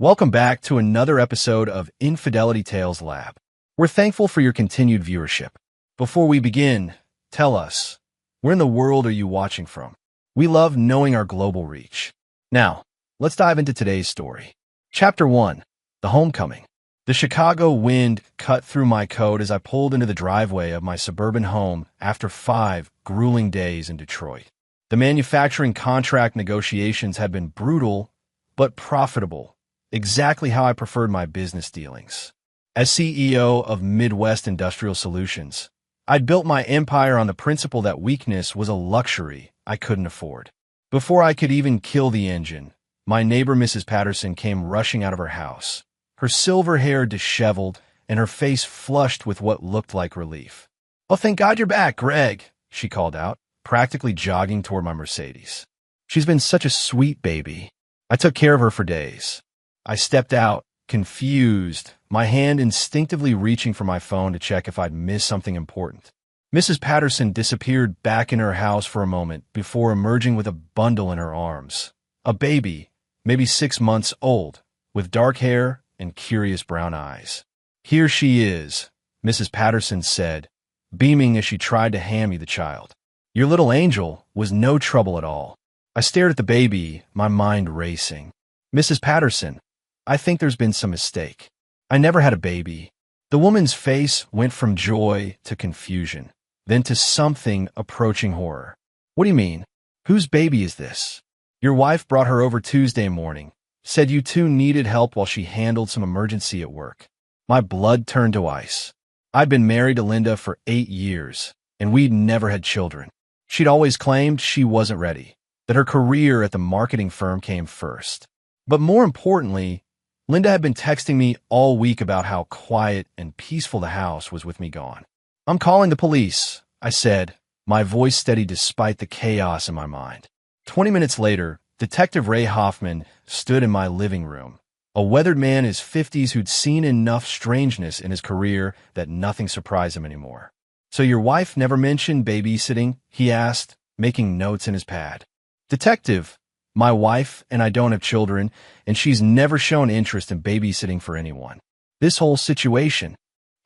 Welcome back to another episode of Infidelity Tales Lab. We're thankful for your continued viewership. Before we begin, tell us, where in the world are you watching from? We love knowing our global reach. Now, let's dive into today's story. Chapter 1, The Homecoming. The Chicago wind cut through my coat as I pulled into the driveway of my suburban home after 5 grueling days in Detroit. The manufacturing contract negotiations had been brutal, but profitable. Exactly how I preferred my business dealings. As CEO of Midwest Industrial Solutions, I'd built my empire on the principle that weakness was a luxury I couldn't afford. Before I could even kill the engine, my neighbor Mrs. Patterson came rushing out of her house, her silver hair disheveled and her face flushed with what looked like relief. "Oh, thank God you're back, Greg," she called out, practically jogging toward my Mercedes. "She's been such a sweet baby. I took care of her for days." I stepped out, confused, my hand instinctively reaching for my phone to check if I'd missed something important. Mrs. Patterson disappeared back in her house for a moment before emerging with a bundle in her arms. A baby, maybe 6 months old, with dark hair and curious brown eyes. "Here she is," Mrs. Patterson said, beaming as she tried to hand me the child. "Your little angel was no trouble at all." I stared at the baby, my mind racing. "Mrs. Patterson, I think there's been some mistake. I never had a baby." The woman's face went from joy to confusion, then to something approaching horror. "What do you mean? Whose baby is this? Your wife brought her over Tuesday morning, said you two needed help while she handled some emergency at work." My blood turned to ice. I'd been married to Linda for 8 years, and we'd never had children. She'd always claimed she wasn't ready, that her career at the marketing firm came first. But more importantly, Linda had been texting me all week about how quiet and peaceful the house was with me gone. "I'm calling the police," I said, my voice steady despite the chaos in my mind. 20 minutes later, Detective Ray Hoffman stood in my living room, a weathered man in his 50s who'd seen enough strangeness in his career that nothing surprised him anymore. "So your wife never mentioned babysitting?" he asked, making notes in his pad. "Detective, my wife and I don't have children, and she's never shown interest in babysitting for anyone. This whole situation—"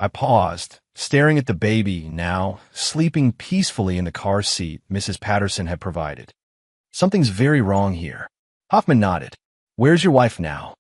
I paused, staring at the baby now, sleeping peacefully in the car seat Mrs. Patterson had provided. "Something's very wrong here." Hoffman nodded. "Where's your wife now?"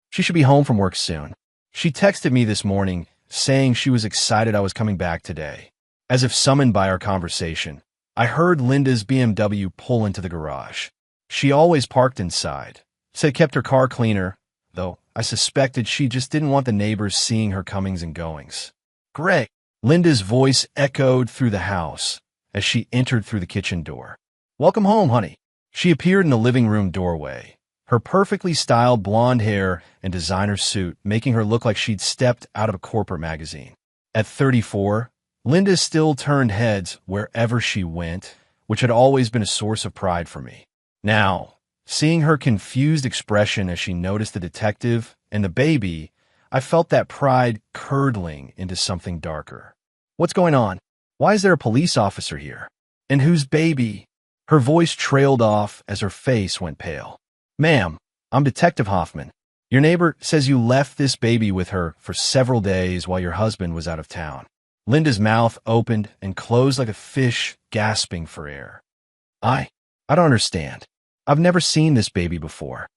"She should be home from work soon. She texted me this morning, saying she was excited I was coming back today." As if summoned by our conversation, I heard Linda's BMW pull into the garage. She always parked inside, said kept her car cleaner, though I suspected she just didn't want the neighbors seeing her comings and goings. "Greg," Linda's voice echoed through the house as she entered through the kitchen door. "Welcome home, honey." She appeared in the living room doorway, her perfectly styled blonde hair and designer suit making her look like she'd stepped out of a corporate magazine. At 34, Linda still turned heads wherever she went, which had always been a source of pride for me. Now, seeing her confused expression as she noticed the detective and the baby, I felt that pride curdling into something darker. "What's going on? Why is there a police officer here? And whose baby?" Her voice trailed off as her face went pale. "Ma'am, I'm Detective Hoffman. Your neighbor says you left this baby with her for several days while your husband was out of town." Linda's mouth opened and closed like a fish gasping for air. I don't understand. I've never seen this baby before."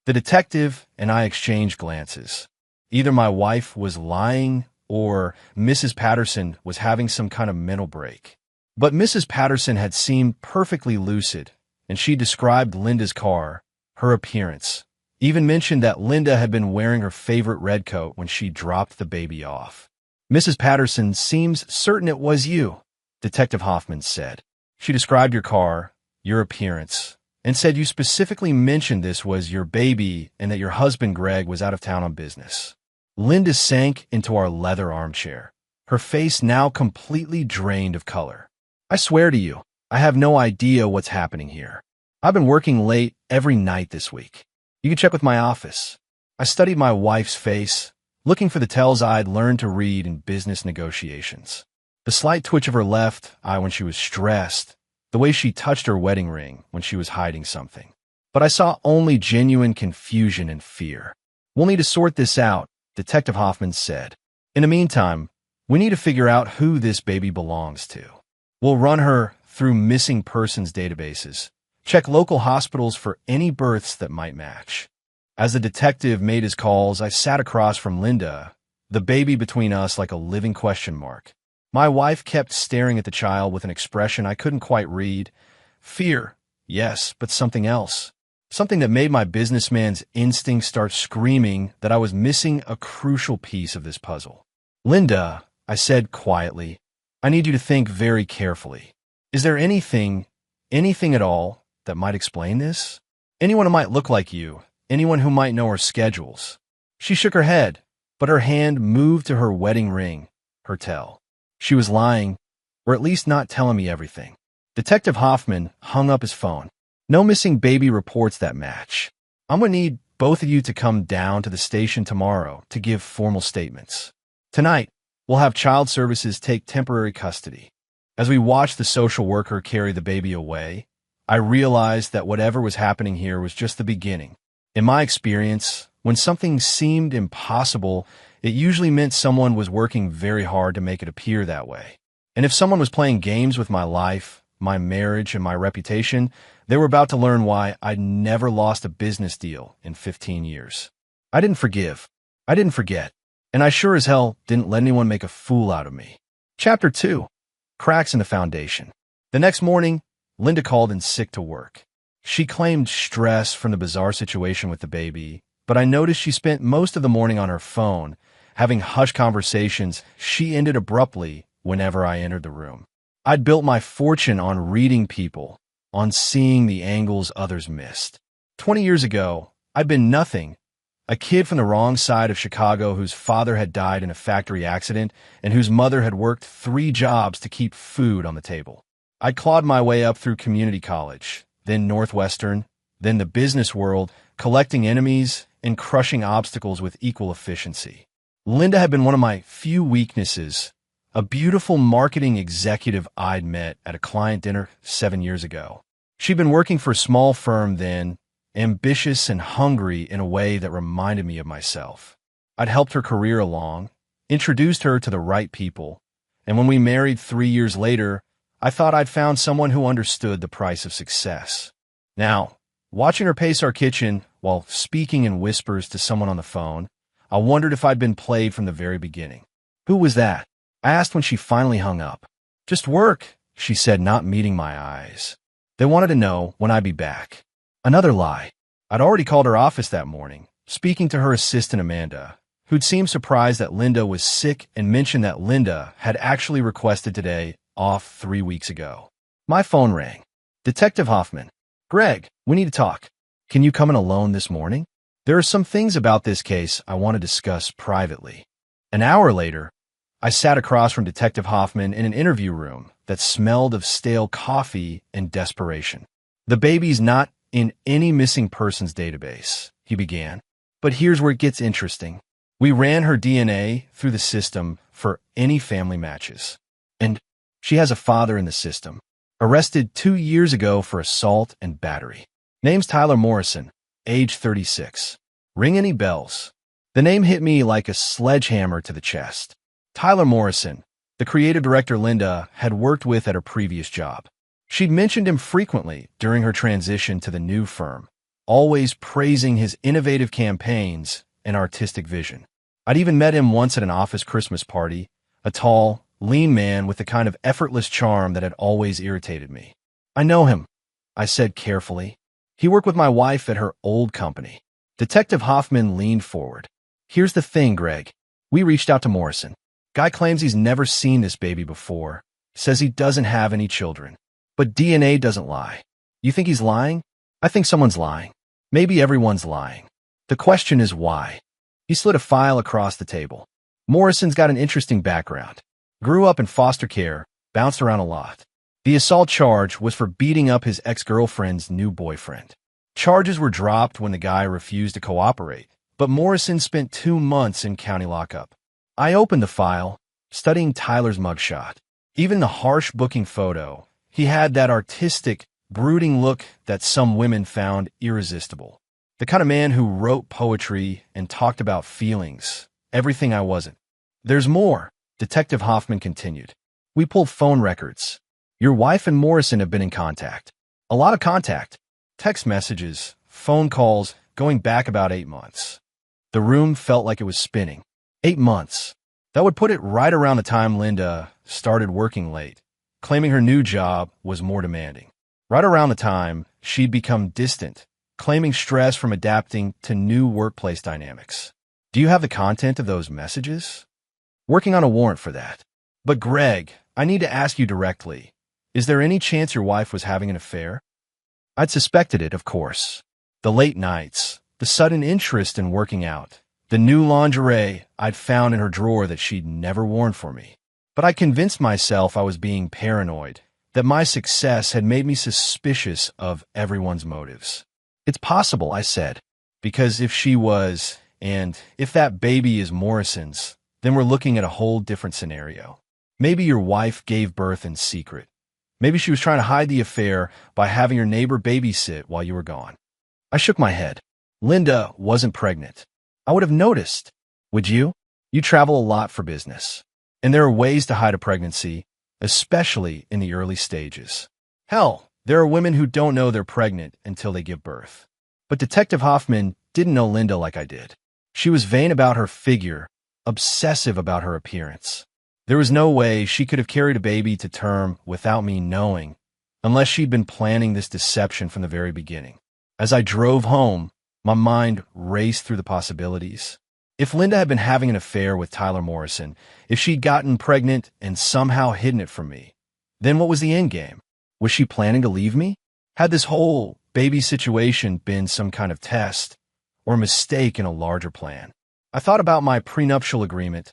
The detective and I exchanged glances. Either my wife was lying or Mrs. Patterson was having some kind of mental break. But Mrs. Patterson had seemed perfectly lucid, and she described Linda's car, her appearance, even mentioned that Linda had been wearing her favorite red coat when she dropped the baby off. "Mrs. Patterson seems certain it was you," Detective Hoffman said. "She described your car, your appearance, and said you specifically mentioned this was your baby and that your husband Greg was out of town on business." Linda sank into our leather armchair, her face now completely drained of color. "I swear to you, I have no idea what's happening here. I've been working late every night this week. You can check with my office." I studied my wife's face, looking for the tells I'd learned to read in business negotiations. The slight twitch of her left eye when she was stressed, the way she touched her wedding ring when she was hiding something. But I saw only genuine confusion and fear. We'll need to sort this out, Detective Hoffman said. In the meantime, we need to figure out who this baby belongs to. We'll run her through missing persons databases, check local hospitals for any births that might match. As the detective made his calls, I sat across from Linda, the baby between us like a living question mark. My wife kept staring at the child with an expression I couldn't quite read. Fear, yes, but something else. Something that made my businessman's instinct start screaming that I was missing a crucial piece of this puzzle. Linda, I said quietly, I need you to think very carefully. Is there anything at all, that might explain this? Anyone who might look like you, anyone who might know her schedules. She shook her head, but her hand moved to her wedding ring, her tell. She was lying, or at least not telling me everything. Detective Hoffman hung up his phone. No missing baby reports that match. I'm going to need both of you to come down to the station tomorrow to give formal statements. Tonight, we'll have child services take temporary custody. As we watched the social worker carry the baby away, I realized that whatever was happening here was just the beginning. In my experience, when something seemed impossible, it usually meant someone was working very hard to make it appear that way. And if someone was playing games with my life, my marriage, and my reputation, they were about to learn why I'd never lost a business deal in 15 years. I didn't forgive. I didn't forget. And I sure as hell didn't let anyone make a fool out of me. Chapter 2. Cracks in the Foundation. The next morning, Linda called in sick to work. She claimed stress from the bizarre situation with the baby, but I noticed she spent most of the morning on her phone, having hushed conversations she ended abruptly whenever I entered the room. I'd built my fortune on reading people, on seeing the angles others missed. 20 years ago, I'd been nothing, a kid from the wrong side of Chicago whose father had died in a factory accident and whose mother had worked 3 jobs to keep food on the table. I'd clawed my way up through community college, then Northwestern, then the business world, collecting enemies and crushing obstacles with equal efficiency. Linda had been one of my few weaknesses, a beautiful marketing executive I'd met at a client dinner 7 years ago. She'd been working for a small firm then, ambitious and hungry in a way that reminded me of myself. I'd helped her career along, introduced her to the right people, and when we married 3 years later, I thought I'd found someone who understood the price of success. Now, watching her pace our kitchen while speaking in whispers to someone on the phone, I wondered if I'd been played from the very beginning. Who was that? I asked when she finally hung up. Just work, she said, not meeting my eyes. They wanted to know when I'd be back. Another lie. I'd already called her office that morning, speaking to her assistant Amanda, who'd seemed surprised that Linda was sick and mentioned that Linda had actually requested today off 3 weeks ago. My phone rang. Detective Hoffman. Greg, we need to talk. Can you come in alone this morning? There are some things about this case I want to discuss privately. An hour later, I sat across from Detective Hoffman in an interview room that smelled of stale coffee and desperation. The baby's not in any missing persons database, he began. But here's where it gets interesting. We ran her DNA through the system for any family matches. And she has a father in the system, arrested 2 years ago for assault and battery. Name's Tyler Morrison, age 36. Ring any bells? The name hit me like a sledgehammer to the chest. Tyler Morrison, the creative director Linda had worked with at her previous job. She'd mentioned him frequently during her transition to the new firm, always praising his innovative campaigns and artistic vision. I'd even met him once at an office Christmas party, a tall, lean man with the kind of effortless charm that had always irritated me. I know him, I said carefully. He worked with my wife at her old company. Detective Hoffman leaned forward. Here's the thing, Greg. We reached out to Morrison. Guy claims he's never seen this baby before, says he doesn't have any children. But DNA doesn't lie. You think he's lying? I think someone's lying. Maybe everyone's lying. The question is why. He slid a file across the table. Morrison's got an interesting background. Grew up in foster care, bounced around a lot. The assault charge was for beating up his ex-girlfriend's new boyfriend. Charges were dropped when the guy refused to cooperate, but Morrison spent 2 months in county lockup. I opened the file, studying Tyler's mugshot. Even the harsh booking photo, he had that artistic, brooding look that some women found irresistible. The kind of man who wrote poetry and talked about feelings, everything I wasn't. There's more, Detective Hoffman continued. We pulled phone records. Your wife and Morrison have been in contact. A lot of contact. Text messages, phone calls, going back about 8 months. The room felt like it was spinning. 8 months. That would put it right around the time Linda started working late, claiming her new job was more demanding. Right around the time she'd become distant, claiming stress from adapting to new workplace dynamics. Do you have the content of those messages? Working on a warrant for that. But Greg, I need to ask you directly. Is there any chance your wife was having an affair? I'd suspected it, of course. The late nights, the sudden interest in working out, the new lingerie I'd found in her drawer that she'd never worn for me. But I convinced myself I was being paranoid, that my success had made me suspicious of everyone's motives. It's possible, I said, because if she was, and if that baby is Morrison's, then we're looking at a whole different scenario. Maybe your wife gave birth in secret. Maybe she was trying to hide the affair by having your neighbor babysit while you were gone. I shook my head. Linda wasn't pregnant. I would have noticed. Would you? You travel a lot for business. And there are ways to hide a pregnancy, especially in the early stages. Hell, there are women who don't know they're pregnant until they give birth. But Detective Hoffman didn't know Linda like I did. She was vain about her figure, obsessive about her appearance. There was no way she could have carried a baby to term without me knowing, unless she'd been planning this deception from the very beginning. As I drove home, my mind raced through the possibilities. If Linda had been having an affair with Tyler Morrison, if she'd gotten pregnant and somehow hidden it from me, then what was the end game? Was she planning to leave me? Had this whole baby situation been some kind of test or mistake in a larger plan? I thought about my prenuptial agreement,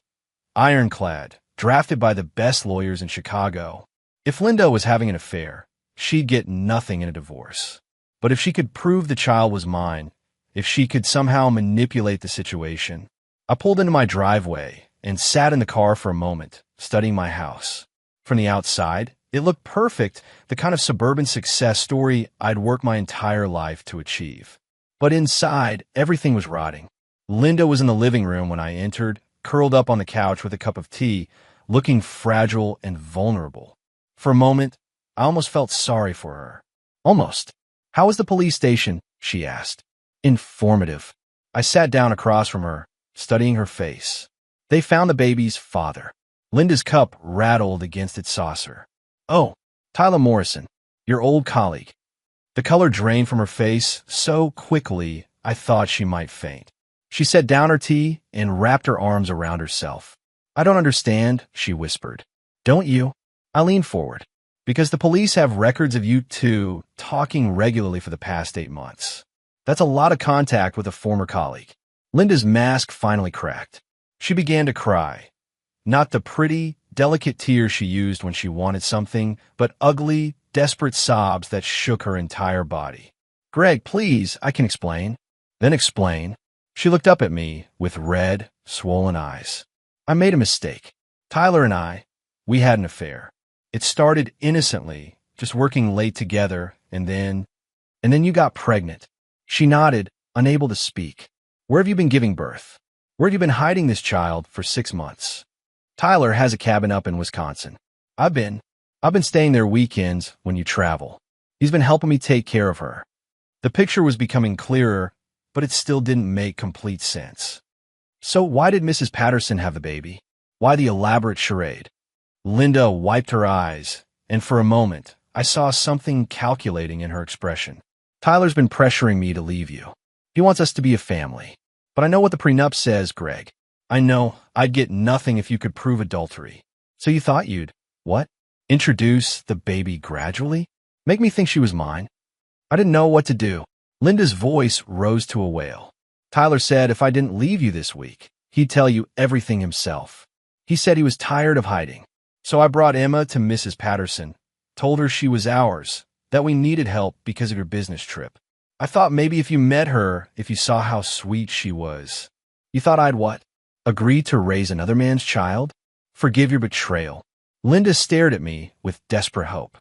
ironclad, drafted by the best lawyers in Chicago. If Linda was having an affair, she'd get nothing in a divorce. But if she could prove the child was mine, if she could somehow manipulate the situation, I pulled into my driveway and sat in the car for a moment, studying my house. From the outside, it looked perfect, the kind of suburban success story I'd worked my entire life to achieve. But inside, everything was rotting. Linda was in the living room when I entered, curled up on the couch with a cup of tea, looking fragile and vulnerable. For a moment, I almost felt sorry for her. Almost. How was the police station? She asked. Informative. I sat down across from her, studying her face. They found the baby's father. Linda's cup rattled against its saucer. Oh, Tyler Morrison, your old colleague. The color drained from her face so quickly I thought she might faint. She set down her tea and wrapped her arms around herself. I don't understand, she whispered. Don't you? I leaned forward. Because the police have records of you two talking regularly for the past 8 months. That's a lot of contact with a former colleague. Linda's mask finally cracked. She began to cry. Not the pretty, delicate tears she used when she wanted something, but ugly, desperate sobs that shook her entire body. Greg, please, I can explain. Then explain. She looked up at me with red, swollen eyes. I made a mistake. Tyler and I, we had an affair. It started innocently, just working late together, and then you got pregnant. She nodded, unable to speak. Where have you been giving birth? Where have you been hiding this child for 6 months? Tyler has a cabin up in Wisconsin. I've been staying there weekends when you travel. He's been helping me take care of her. The picture was becoming clearer, but it still didn't make complete sense. So why did Mrs. Patterson have the baby? Why the elaborate charade? Linda wiped her eyes, and for a moment, I saw something calculating in her expression. Tyler's been pressuring me to leave you. He wants us to be a family. But I know what the prenup says, Greg. I know I'd get nothing if you could prove adultery. So you thought you'd, what? Introduce the baby gradually? Make me think she was mine? I didn't know what to do. Linda's voice rose to a wail. Tyler said if I didn't leave you this week, he'd tell you everything himself. He said he was tired of hiding. So I brought Emma to Mrs. Patterson, told her she was ours, that we needed help because of your business trip. I thought maybe if you met her, if you saw how sweet she was. You thought I'd what? Agree to raise another man's child? Forgive your betrayal. Linda stared at me with desperate hope.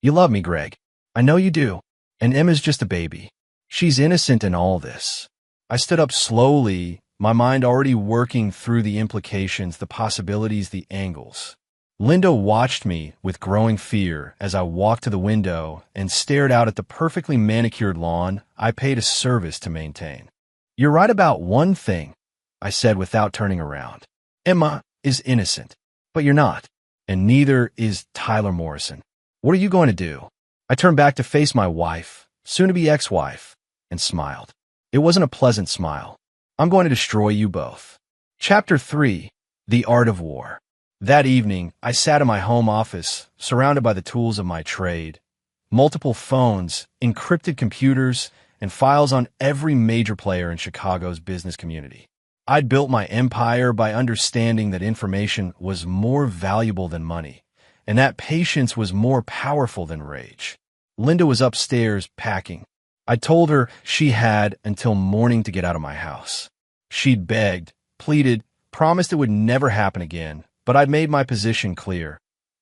You love me, Greg. I know you do. And Emma's just a baby. She's innocent in all this. I stood up slowly, my mind already working through the implications, the possibilities, the angles. Linda watched me with growing fear as I walked to the window and stared out at the perfectly manicured lawn I paid a service to maintain. "You're right about one thing," I said without turning around. "Emma is innocent, but you're not, and neither is Tyler Morrison. What are you going to do?" I turned back to face my wife, soon-to-be ex-wife, and smiled. It wasn't a pleasant smile. "I'm going to destroy you both." Chapter 3: The Art of War. That evening, I sat in my home office, surrounded by the tools of my trade. Multiple phones, encrypted computers, and files on every major player in Chicago's business community. I'd built my empire by understanding that information was more valuable than money, and that patience was more powerful than rage. Linda was upstairs packing. I told her she had until morning to get out of my house. She'd begged, pleaded, promised it would never happen again, but I'd made my position clear.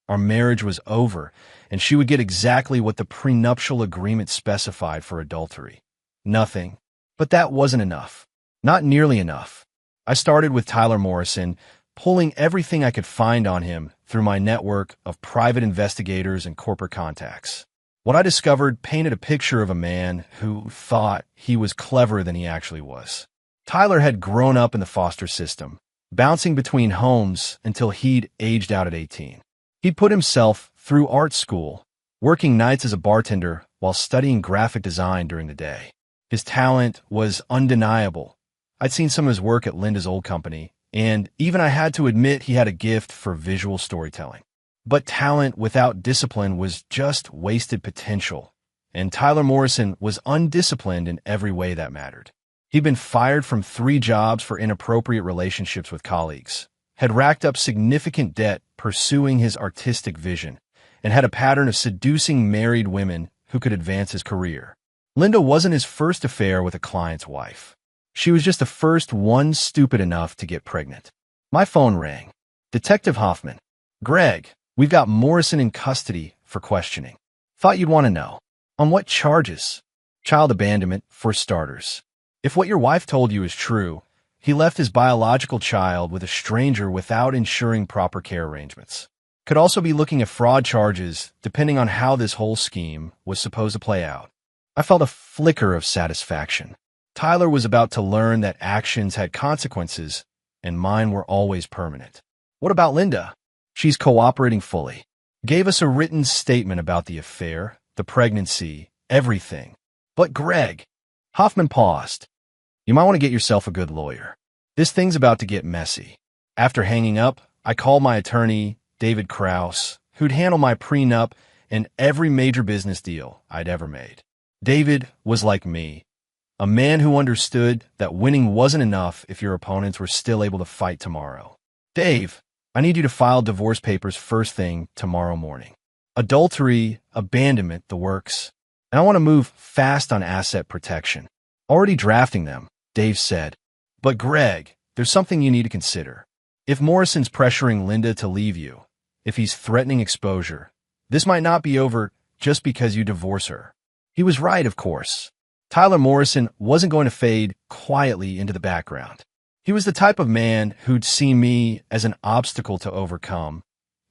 Our marriage was over, and she would get exactly what the prenuptial agreement specified for adultery. Nothing. But that wasn't enough. Not nearly enough. I started with Tyler Morrison, pulling everything I could find on him through my network of private investigators and corporate contacts. What I discovered painted a picture of a man who thought he was cleverer than he actually was. Tyler had grown up in the foster system, bouncing between homes until he'd aged out at 18. He'd put himself through art school, working nights as a bartender while studying graphic design during the day. His talent was undeniable. I'd seen some of his work at Linda's old company, and even I had to admit he had a gift for visual storytelling. But talent without discipline was just wasted potential, and Tyler Morrison was undisciplined in every way that mattered. He'd been fired from 3 jobs for inappropriate relationships with colleagues, had racked up significant debt pursuing his artistic vision, and had a pattern of seducing married women who could advance his career. Linda wasn't his first affair with a client's wife. She was just the first one stupid enough to get pregnant. My phone rang. "Detective Hoffman." "Greg, we've got Morrison in custody for questioning. Thought you'd want to know." "On what charges?" "Child abandonment, for starters. If what your wife told you is true, he left his biological child with a stranger without ensuring proper care arrangements. Could also be looking at fraud charges, depending on how this whole scheme was supposed to play out." I felt a flicker of satisfaction. Tyler was about to learn that actions had consequences, and mine were always permanent. "What about Linda?" "She's cooperating fully. Gave us a written statement about the affair, the pregnancy, everything." "But Greg..." Hoffman paused. "You might want to get yourself a good lawyer. This thing's about to get messy." After hanging up, I called my attorney, David Krause, who'd handle my prenup and every major business deal I'd ever made. David was like me, a man who understood that winning wasn't enough if your opponents were still able to fight tomorrow. "Dave, I need you to file divorce papers first thing tomorrow morning. Adultery, abandonment, the works. And I want to move fast on asset protection." "Already drafting them," Dave said. "But Greg, there's something you need to consider. If Morrison's pressuring Linda to leave you, if he's threatening exposure, this might not be over just because you divorce her." He was right, of course. Tyler Morrison wasn't going to fade quietly into the background. He was the type of man who'd see me as an obstacle to overcome,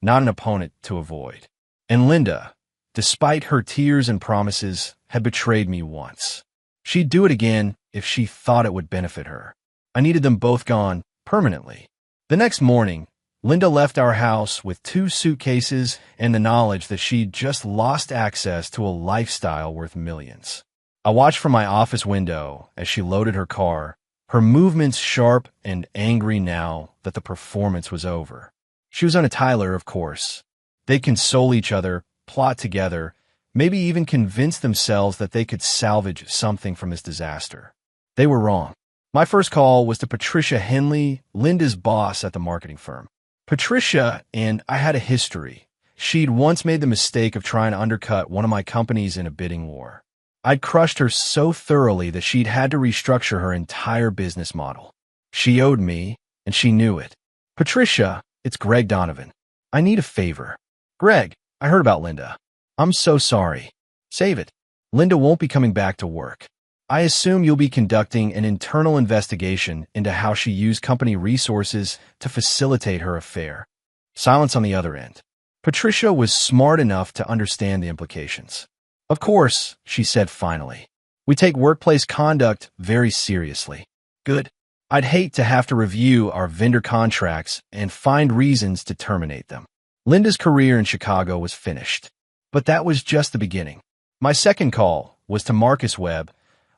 not an opponent to avoid. And Linda, despite her tears and promises, had betrayed me once. She'd do it again if she thought it would benefit her. I needed them both gone permanently. The next morning, Linda left our house with 2 suitcases and the knowledge that she'd just lost access to a lifestyle worth millions. I watched from my office window as she loaded her car, her movements sharp and angry now that the performance was over. She was on a Tyler, of course. They'd console each other, plot together, maybe even convince themselves that they could salvage something from this disaster. They were wrong. My first call was to Patricia Henley, Linda's boss at the marketing firm. Patricia and I had a history. She'd once made the mistake of trying to undercut one of my companies in a bidding war. I'd crushed her so thoroughly that she'd had to restructure her entire business model. She owed me, and she knew it. "Patricia, it's Greg Donovan. I need a favor." "Greg, I heard about Linda. I'm so sorry." "Save it. Linda won't be coming back to work. I assume you'll be conducting an internal investigation into how she used company resources to facilitate her affair. Silence on the other end. Patricia was smart enough to understand the implications. Of course, she said finally. We take workplace conduct very seriously. Good. I'd hate to have to review our vendor contracts and find reasons to terminate them. Linda's career in Chicago was finished. But that was just the beginning. My second call was to Marcus Webb,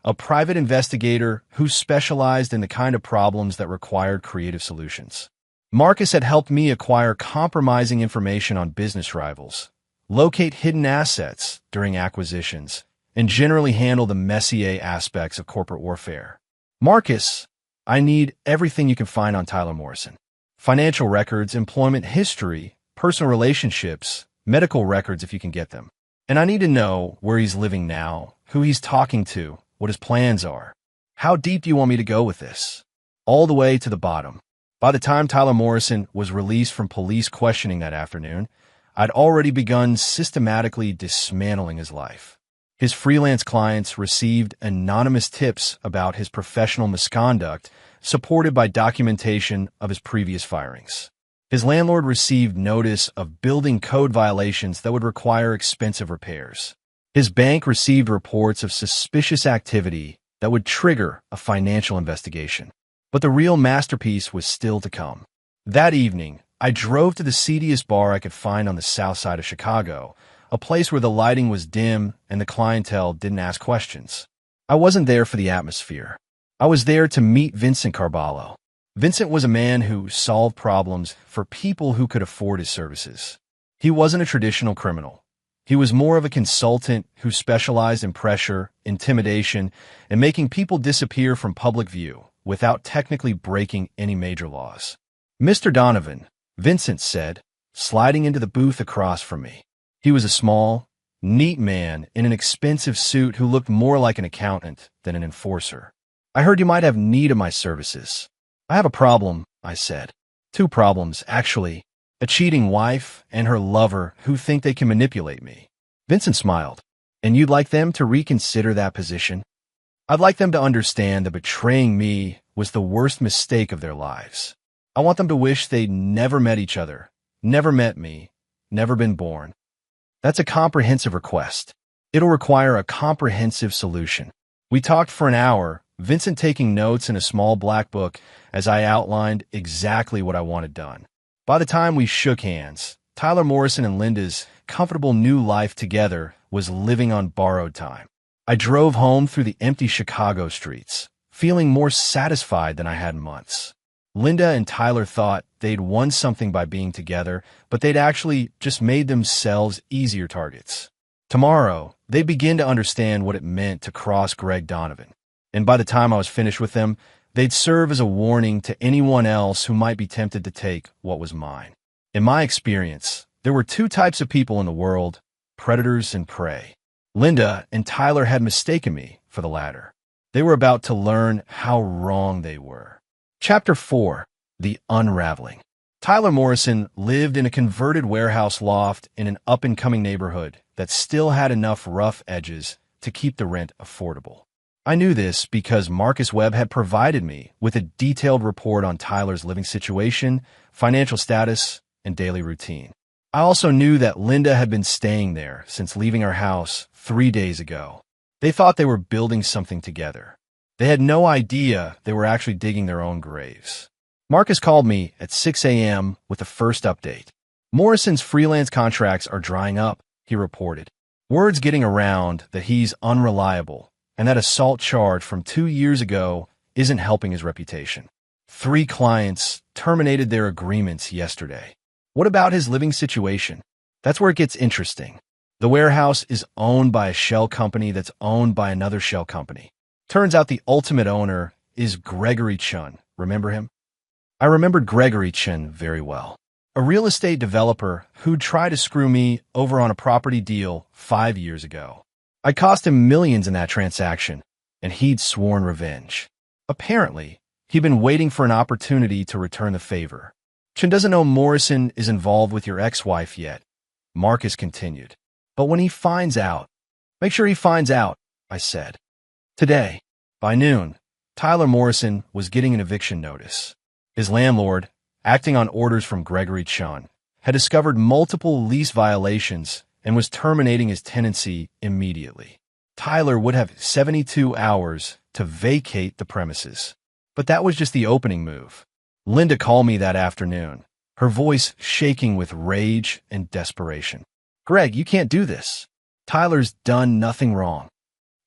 a private investigator who specialized in the kind of problems that required creative solutions. Marcus had helped me acquire compromising information on business rivals, locate hidden assets during acquisitions, and generally handle the messier aspects of corporate warfare. Marcus, I need everything you can find on Tyler Morrison. Financial records, employment history, personal relationships, medical records if you can get them. And I need to know where he's living now, who he's talking to, what his plans are. How deep do you want me to go with this? All the way to the bottom. By the time Tyler Morrison was released from police questioning that afternoon, I'd already begun systematically dismantling his life. His freelance clients received anonymous tips about his professional misconduct, supported by documentation of his previous firings. His landlord received notice of building code violations that would require expensive repairs. His bank received reports of suspicious activity that would trigger a financial investigation. But the real masterpiece was still to come. That evening, I drove to the seediest bar I could find on the south side of Chicago, a place where the lighting was dim and the clientele didn't ask questions. I wasn't there for the atmosphere. I was there to meet Vincent Carballo. Vincent was a man who solved problems for people who could afford his services. He wasn't a traditional criminal. He was more of a consultant who specialized in pressure, intimidation, and making people disappear from public view without technically breaking any major laws. Mr. Donovan, Vincent said, sliding into the booth across from me. He was a small, neat man in an expensive suit who looked more like an accountant than an enforcer. I heard you might have need of my services. I have a problem, I said. Two problems, actually. A cheating wife and her lover who think they can manipulate me. Vincent smiled. And you'd like them to reconsider that position? I'd like them to understand that betraying me was the worst mistake of their lives. I want them to wish they'd never met each other, never met me, never been born. That's a comprehensive request. It'll require a comprehensive solution. We talked for an hour, Vincent taking notes in a small black book as I outlined exactly what I wanted done. By the time we shook hands, Tyler Morrison and Linda's comfortable new life together was living on borrowed time. I drove home through the empty Chicago streets, feeling more satisfied than I had in months. Linda and Tyler thought they'd won something by being together, but they'd actually just made themselves easier targets. Tomorrow, they'd begin to understand what it meant to cross Greg Donovan. And by the time I was finished with them, they'd serve as a warning to anyone else who might be tempted to take what was mine. In my experience, there were two types of people in the world, predators and prey. Linda and Tyler had mistaken me for the latter. They were about to learn how wrong they were. Chapter 4. The Unraveling. Tyler Morrison lived in a converted warehouse loft in an up-and-coming neighborhood that still had enough rough edges to keep the rent affordable. I knew this because Marcus Webb had provided me with a detailed report on Tyler's living situation, financial status, and daily routine. I also knew that Linda had been staying there since leaving our house 3 days ago. They thought they were building something together. They had no idea they were actually digging their own graves. Marcus called me at 6 a.m. with the first update. Morrison's freelance contracts are drying up, he reported. Word's getting around that he's unreliable and that assault charge from 2 years ago isn't helping his reputation. 3 clients terminated their agreements yesterday. What about his living situation? That's where it gets interesting. The warehouse is owned by a shell company that's owned by another shell company. Turns out the ultimate owner is Gregory Chun. Remember him? I remembered Gregory Chun very well. A real estate developer who'd tried to screw me over on a property deal 5 years ago. I cost him millions in that transaction, and he'd sworn revenge. Apparently, he'd been waiting for an opportunity to return the favor. Chun doesn't know Morrison is involved with your ex-wife yet, Marcus continued. But when he finds out, make sure he finds out, I said. Today, by noon, Tyler Morrison was getting an eviction notice. His landlord, acting on orders from Gregory Chun, had discovered multiple lease violations and was terminating his tenancy immediately. Tyler would have 72 hours to vacate the premises. But that was just the opening move. Linda called me that afternoon, her voice shaking with rage and desperation. "Greg, you can't do this. Tyler's done nothing wrong.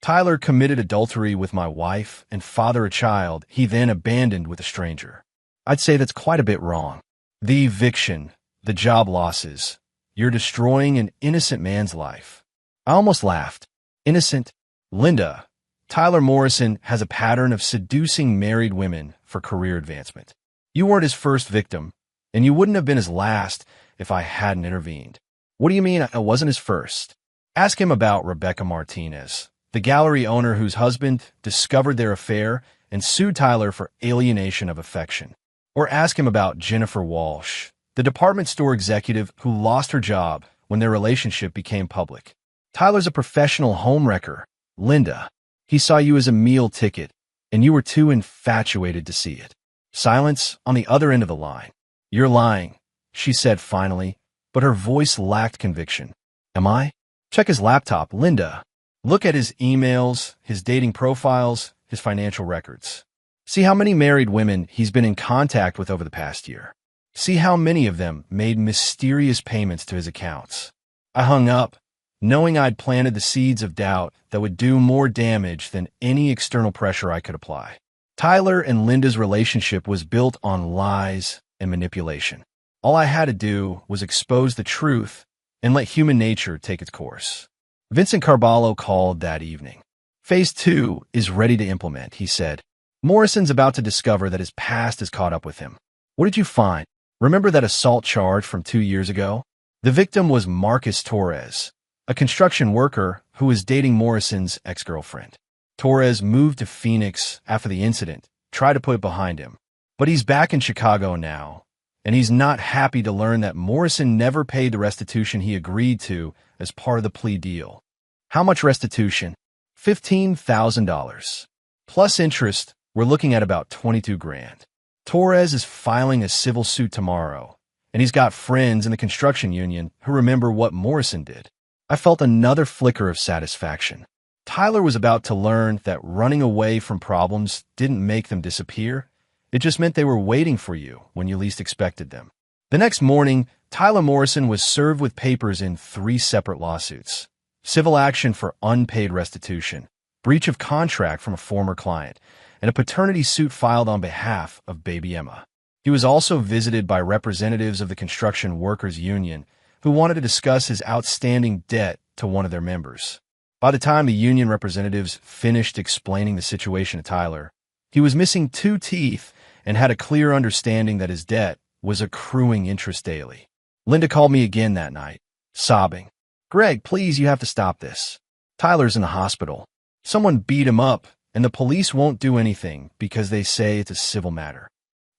Tyler committed adultery with my wife and fathered a child he then abandoned with a stranger. I'd say that's quite a bit wrong. The eviction, the job losses, you're destroying an innocent man's life." I almost laughed. Innocent? Linda, Tyler Morrison has a pattern of seducing married women for career advancement. You weren't his first victim, and you wouldn't have been his last if I hadn't intervened. What do you mean I wasn't his first? Ask him about Rebecca Martinez, the gallery owner whose husband discovered their affair and sued Tyler for alienation of affection. Or ask him about Jennifer Walsh, the department store executive who lost her job when their relationship became public. Tyler's a professional homewrecker. Linda, he saw you as a meal ticket, and you were too infatuated to see it. Silence on the other end of the line. "You're lying," she said finally, but her voice lacked conviction. "Am I?" Check his laptop, Linda. Look at his emails, his dating profiles, his financial records. See how many married women he's been in contact with over the past year. See how many of them made mysterious payments to his accounts. I hung up, knowing I'd planted the seeds of doubt that would do more damage than any external pressure I could apply. Tyler and Linda's relationship was built on lies and manipulation. All I had to do was expose the truth and let human nature take its course. Vincent Carballo called that evening. "Phase 2 is ready to implement," he said. "Morrison's about to discover that his past has caught up with him." "What did you find? Remember that assault charge from 2 years ago?" The victim was Marcus Torres, a construction worker who was dating Morrison's ex-girlfriend. Torres moved to Phoenix after the incident, tried to put it behind him. But he's back in Chicago now, and he's not happy to learn that Morrison never paid the restitution he agreed to as part of the plea deal. How much restitution? $15,000. Plus interest, we're looking at about 22 grand. Torres is filing a civil suit tomorrow, and he's got friends in the construction union who remember what Morrison did. I felt another flicker of satisfaction. Tyler was about to learn that running away from problems didn't make them disappear. It just meant they were waiting for you when you least expected them. The next morning, Tyler Morrison was served with papers in 3 separate lawsuits: civil action for unpaid restitution, breach of contract from a former client, and a paternity suit filed on behalf of baby Emma. He was also visited by representatives of the Construction Workers Union who wanted to discuss his outstanding debt to one of their members. By the time the union representatives finished explaining the situation to Tyler, he was missing 2 teeth and had a clear understanding that his debt was accruing interest daily. Linda called me again that night, sobbing. "Greg, please, you have to stop this. Tyler's in the hospital. Someone beat him up, and the police won't do anything because they say it's a civil matter."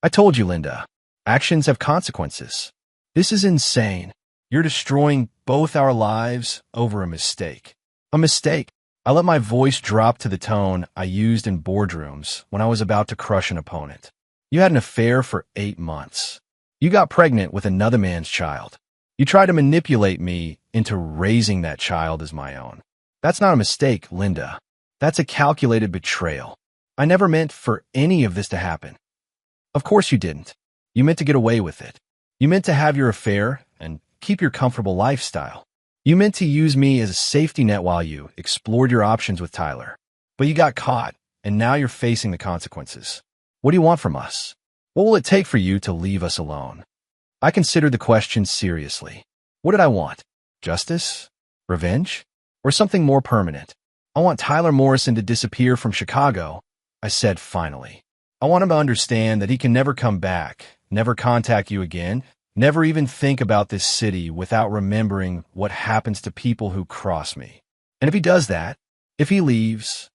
"I told you, Linda. Actions have consequences. This is insane. You're destroying both our lives over a mistake." "A mistake?" I let my voice drop to the tone I used in boardrooms when I was about to crush an opponent. "You had an affair for 8 months. You got pregnant with another man's child. You tried to manipulate me into raising that child as my own. That's not a mistake, Linda. That's a calculated betrayal. I never meant for any of this to happen." "Of course you didn't. You meant to get away with it. You meant to have your affair and keep your comfortable lifestyle. You meant to use me as a safety net while you explored your options with Tyler. But you got caught, and now you're facing the consequences. What do you want from us? What will it take for you to leave us alone?" I considered the question seriously. What did I want? Justice? Revenge? Or something more permanent? "I want Tyler Morrison to disappear from Chicago," I said finally. "I want him to understand that he can never come back, never contact you again, never even think about this city without remembering what happens to people who cross me. And if he does that, if he leaves,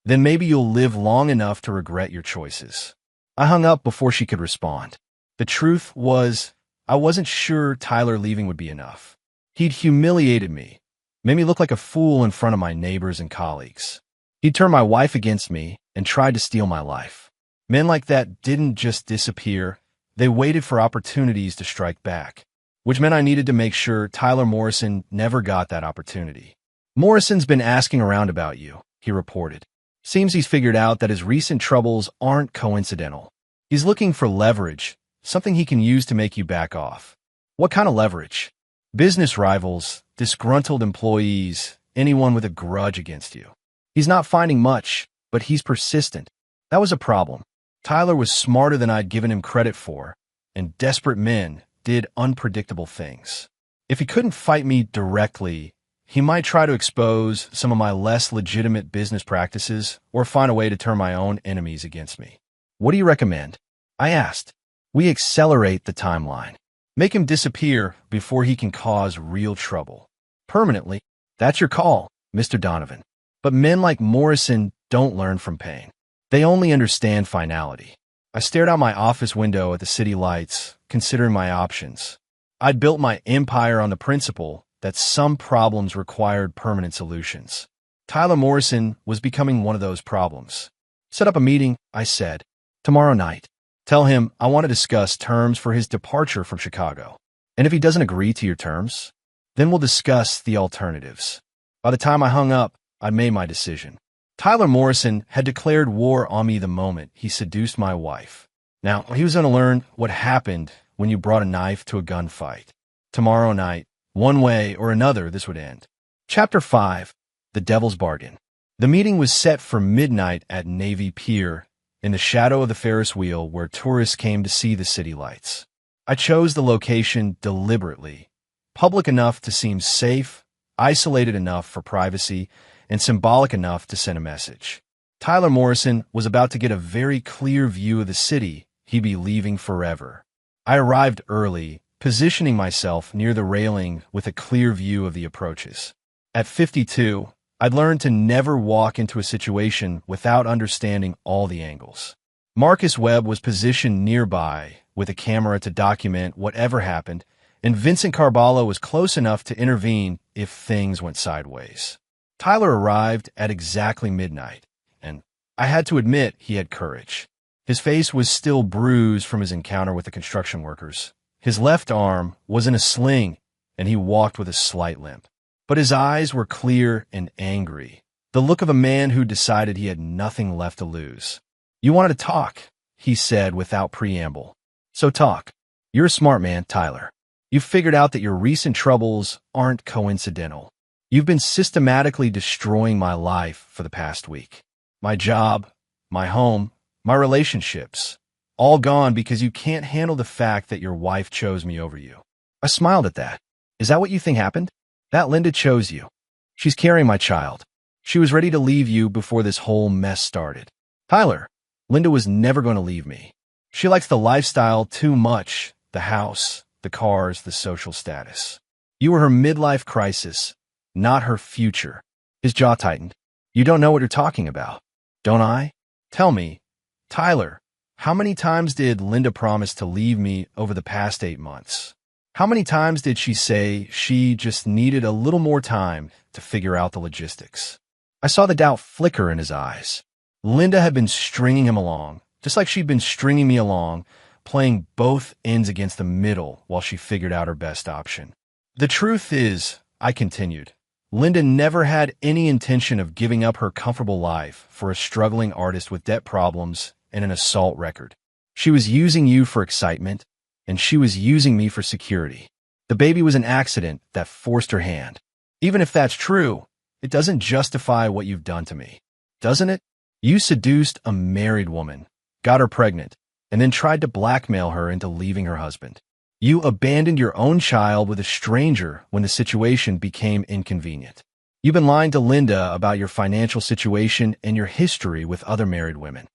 then maybe you'll live long enough to regret your choices." I hung up before she could respond. The truth was, I wasn't sure Tyler leaving would be enough. He'd humiliated me, made me look like a fool in front of my neighbors and colleagues. He turned my wife against me and tried to steal my life. Men like that didn't just disappear. They waited for opportunities to strike back, which meant I needed to make sure Tyler Morrison never got that opportunity. Morrison's been asking around about you, he reported. Seems he's figured out that his recent troubles aren't coincidental. He's looking for leverage, something he can use to make you back off. What kind of leverage? Business rivals, disgruntled employees, anyone with a grudge against you. He's not finding much, but he's persistent. That was a problem. Tyler was smarter than I'd given him credit for, and desperate men did unpredictable things. If he couldn't fight me directly, he might try to expose some of my less legitimate business practices or find a way to turn my own enemies against me. What do you recommend? I asked. We accelerate the timeline. Make him disappear before he can cause real trouble. Permanently. That's your call, Mr. Donovan. But men like Morrison don't learn from pain. They only understand finality. I stared out my office window at the city lights, considering my options. I'd built my empire on the principle that some problems required permanent solutions. Tyler Morrison was becoming one of those problems. Set up a meeting, I said. Tomorrow night. Tell him I want to discuss terms for his departure from Chicago. And if he doesn't agree to your terms, then we'll discuss the alternatives. By the time I hung up, I'd made my decision. Tyler Morrison had declared war on me the moment he seduced my wife. Now, he was going to learn what happened when you brought a knife to a gunfight. Tomorrow night, one way or another, this would end. Chapter 5. The Devil's Bargain. The meeting was set for midnight at Navy Pier, in the shadow of the Ferris wheel where tourists came to see the city lights. I chose the location deliberately, public enough to seem safe, isolated enough for privacy, and symbolic enough to send a message. Tyler Morrison was about to get a very clear view of the city he'd be leaving forever. I arrived early, positioning myself near the railing with a clear view of the approaches. At 52, I'd learned to never walk into a situation without understanding all the angles. Marcus Webb was positioned nearby with a camera to document whatever happened, and Vincent Carballo was close enough to intervene if things went sideways. Tyler arrived at exactly midnight, and I had to admit he had courage. His face was still bruised from his encounter with the construction workers. His left arm was in a sling, and he walked with a slight limp. But his eyes were clear and angry, the look of a man who decided he had nothing left to lose. "You wanted to talk," he said without preamble. "So talk. You're a smart man, Tyler. You've figured out that your recent troubles aren't coincidental. You've been systematically destroying my life for the past week. My job, my home, my relationships, all gone because you can't handle the fact that your wife chose me over you." I smiled at that. "Is that what you think happened? That Linda chose you. She's carrying my child. She was ready to leave you before this whole mess started." "Tyler, Linda was never going to leave me. She likes the lifestyle too much, the house, the cars, the social status. You were her midlife crisis, not her future." His jaw tightened. "You don't know what you're talking about." "Don't I? Tell me, Tyler, how many times did Linda promise to leave me over the past 8 months? How many times did she say she just needed a little more time to figure out the logistics?" I saw the doubt flicker in his eyes. Linda had been stringing him along, just like she'd been stringing me along, playing both ends against the middle while she figured out her best option. "The truth is," I continued, "Linda never had any intention of giving up her comfortable life for a struggling artist with debt problems and an assault record. She was using you for excitement, and she was using me for security. The baby was an accident that forced her hand. Even if that's true, it doesn't justify what you've done to me, doesn't it? You seduced a married woman, got her pregnant, and then tried to blackmail her into leaving her husband. You abandoned your own child with a stranger when the situation became inconvenient. You've been lying to Linda about your financial situation and your history with other married women."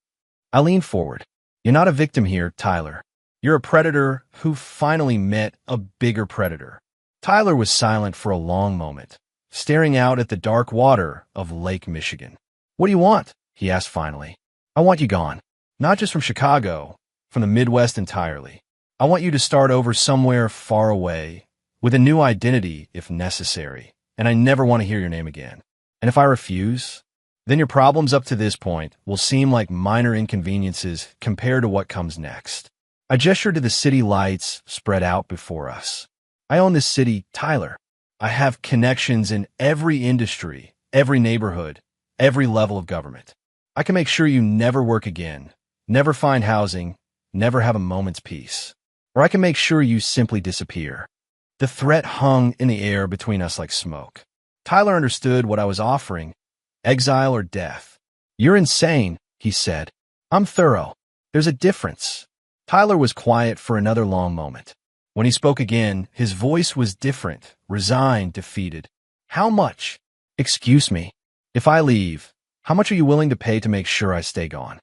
I leaned forward. "You're not a victim here, Tyler. You're a predator who finally met a bigger predator." Tyler was silent for a long moment, staring out at the dark water of Lake Michigan. "What do you want?" he asked finally. "I want you gone. Not just from Chicago, from the Midwest entirely. I want you to start over somewhere far away, with a new identity if necessary, and I never want to hear your name again. And if I refuse, Then your problems up to this point will seem like minor inconveniences compared to what comes next. I gestured to the city lights spread out before us. I own this city, Tyler. I have connections in every industry, every neighborhood, every level of government. I can make sure you never work again, never find housing, never have a moment's peace. Or I can make sure you simply disappear. The threat hung in the air between us like smoke. Tyler understood what I was offering, exile or death. You're insane, he said. I'm thorough. There's a difference. Tyler was quiet for another long moment. When he spoke again, his voice was different, resigned, defeated. How much? Excuse me. If I leave, how much are you willing to pay to make sure I stay gone?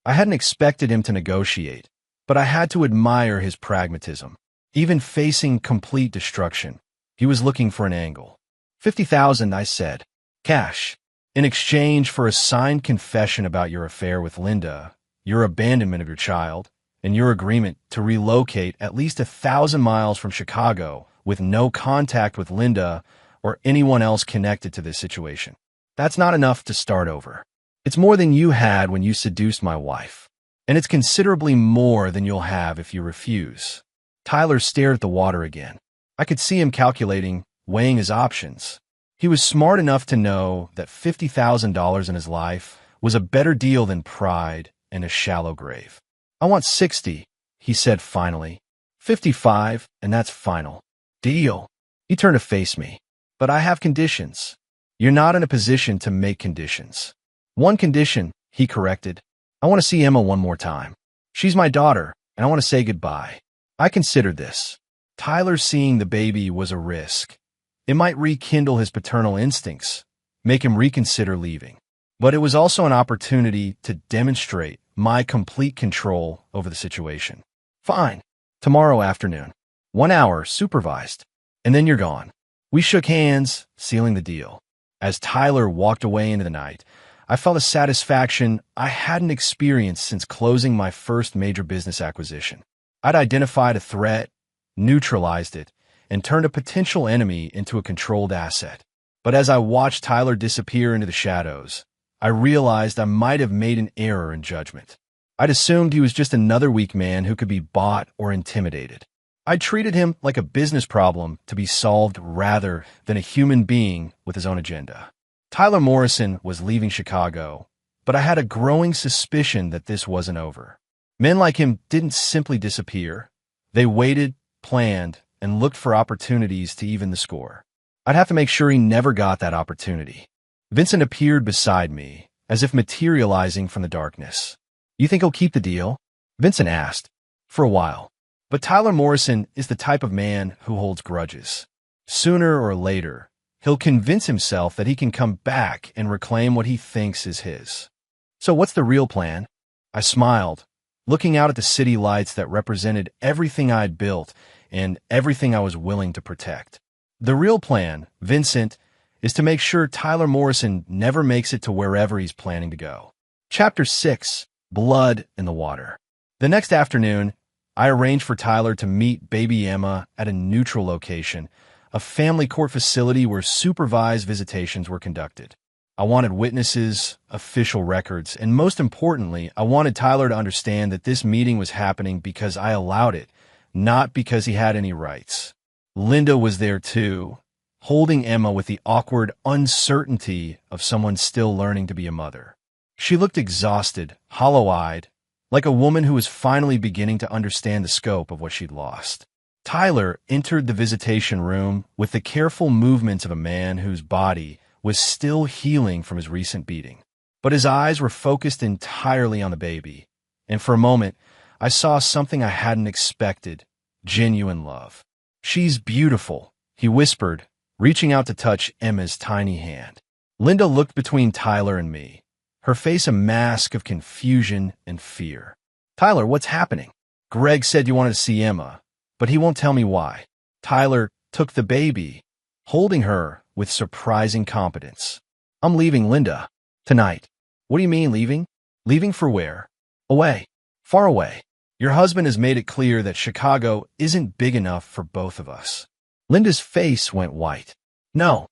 I hadn't expected him to negotiate, but I had to admire his pragmatism. Even facing complete destruction, he was looking for an angle. 50,000, I said. Cash. In exchange for a signed confession about your affair with Linda, your abandonment of your child, and your agreement to relocate at least 1,000 miles from Chicago with no contact with Linda or anyone else connected to this situation. That's not enough to start over. It's more than you had when you seduced my wife. And it's considerably more than you'll have if you refuse. Tyler stared at the water again. I could see him calculating, weighing his options. He was smart enough to know that $50,000 in his life was a better deal than pride and a shallow grave. I want 60, he said finally. 55, and that's final. Deal. He turned to face me. But I have conditions. You're not in a position to make conditions. One condition, he corrected. I want to see Emma one more time. She's my daughter, and I want to say goodbye. I considered this. Tyler seeing the baby was a risk. It might rekindle his paternal instincts, make him reconsider leaving. But it was also an opportunity to demonstrate my complete control over the situation. Fine. Tomorrow afternoon. 1 hour, supervised. And then you're gone. We shook hands, sealing the deal. As Tyler walked away into the night, I felt a satisfaction I hadn't experienced since closing my first major business acquisition. I'd identified a threat, neutralized it, and turned a potential enemy into a controlled asset. But as I watched Tyler disappear into the shadows, I realized I might have made an error in judgment. I'd assumed he was just another weak man who could be bought or intimidated. I treated him like a business problem to be solved rather than a human being with his own agenda. Tyler Morrison was leaving Chicago, but I had a growing suspicion that this wasn't over. Men like him didn't simply disappear. They waited, planned, and looked for opportunities to even the score. I'd have to make sure he never got that opportunity. Vincent appeared beside me, as if materializing from the darkness. You think he'll keep the deal? Vincent asked. For a while. But Tyler Morrison is the type of man who holds grudges. Sooner or later, he'll convince himself that he can come back and reclaim what he thinks is his. So what's the real plan? I smiled, looking out at the city lights that represented everything I'd built and everything I was willing to protect. The real plan, Vincent, is to make sure Tyler Morrison never makes it to wherever he's planning to go. Chapter 6, Blood in the Water. The next afternoon, I arranged for Tyler to meet baby Emma at a neutral location, a family court facility where supervised visitations were conducted. I wanted witnesses, official records, and most importantly, I wanted Tyler to understand that this meeting was happening because I allowed it, not because he had any rights. Linda was there too, holding Emma with the awkward uncertainty of someone still learning to be a mother. She looked exhausted, hollow-eyed, like a woman who was finally beginning to understand the scope of what she'd lost. Tyler entered the visitation room with the careful movements of a man whose body was still healing from his recent beating. But his eyes were focused entirely on the baby, and for a moment, I saw something I hadn't expected, genuine love. She's beautiful, he whispered, reaching out to touch Emma's tiny hand. Linda looked between Tyler and me, her face a mask of confusion and fear. Tyler, what's happening? Greg said you wanted to see Emma, but he won't tell me why. Tyler took the baby, holding her with surprising competence. I'm leaving, Linda. Tonight. What do you mean, leaving? Leaving for where? Away. Far away. Your husband has made it clear that Chicago isn't big enough for both of us. Linda's face went white. No.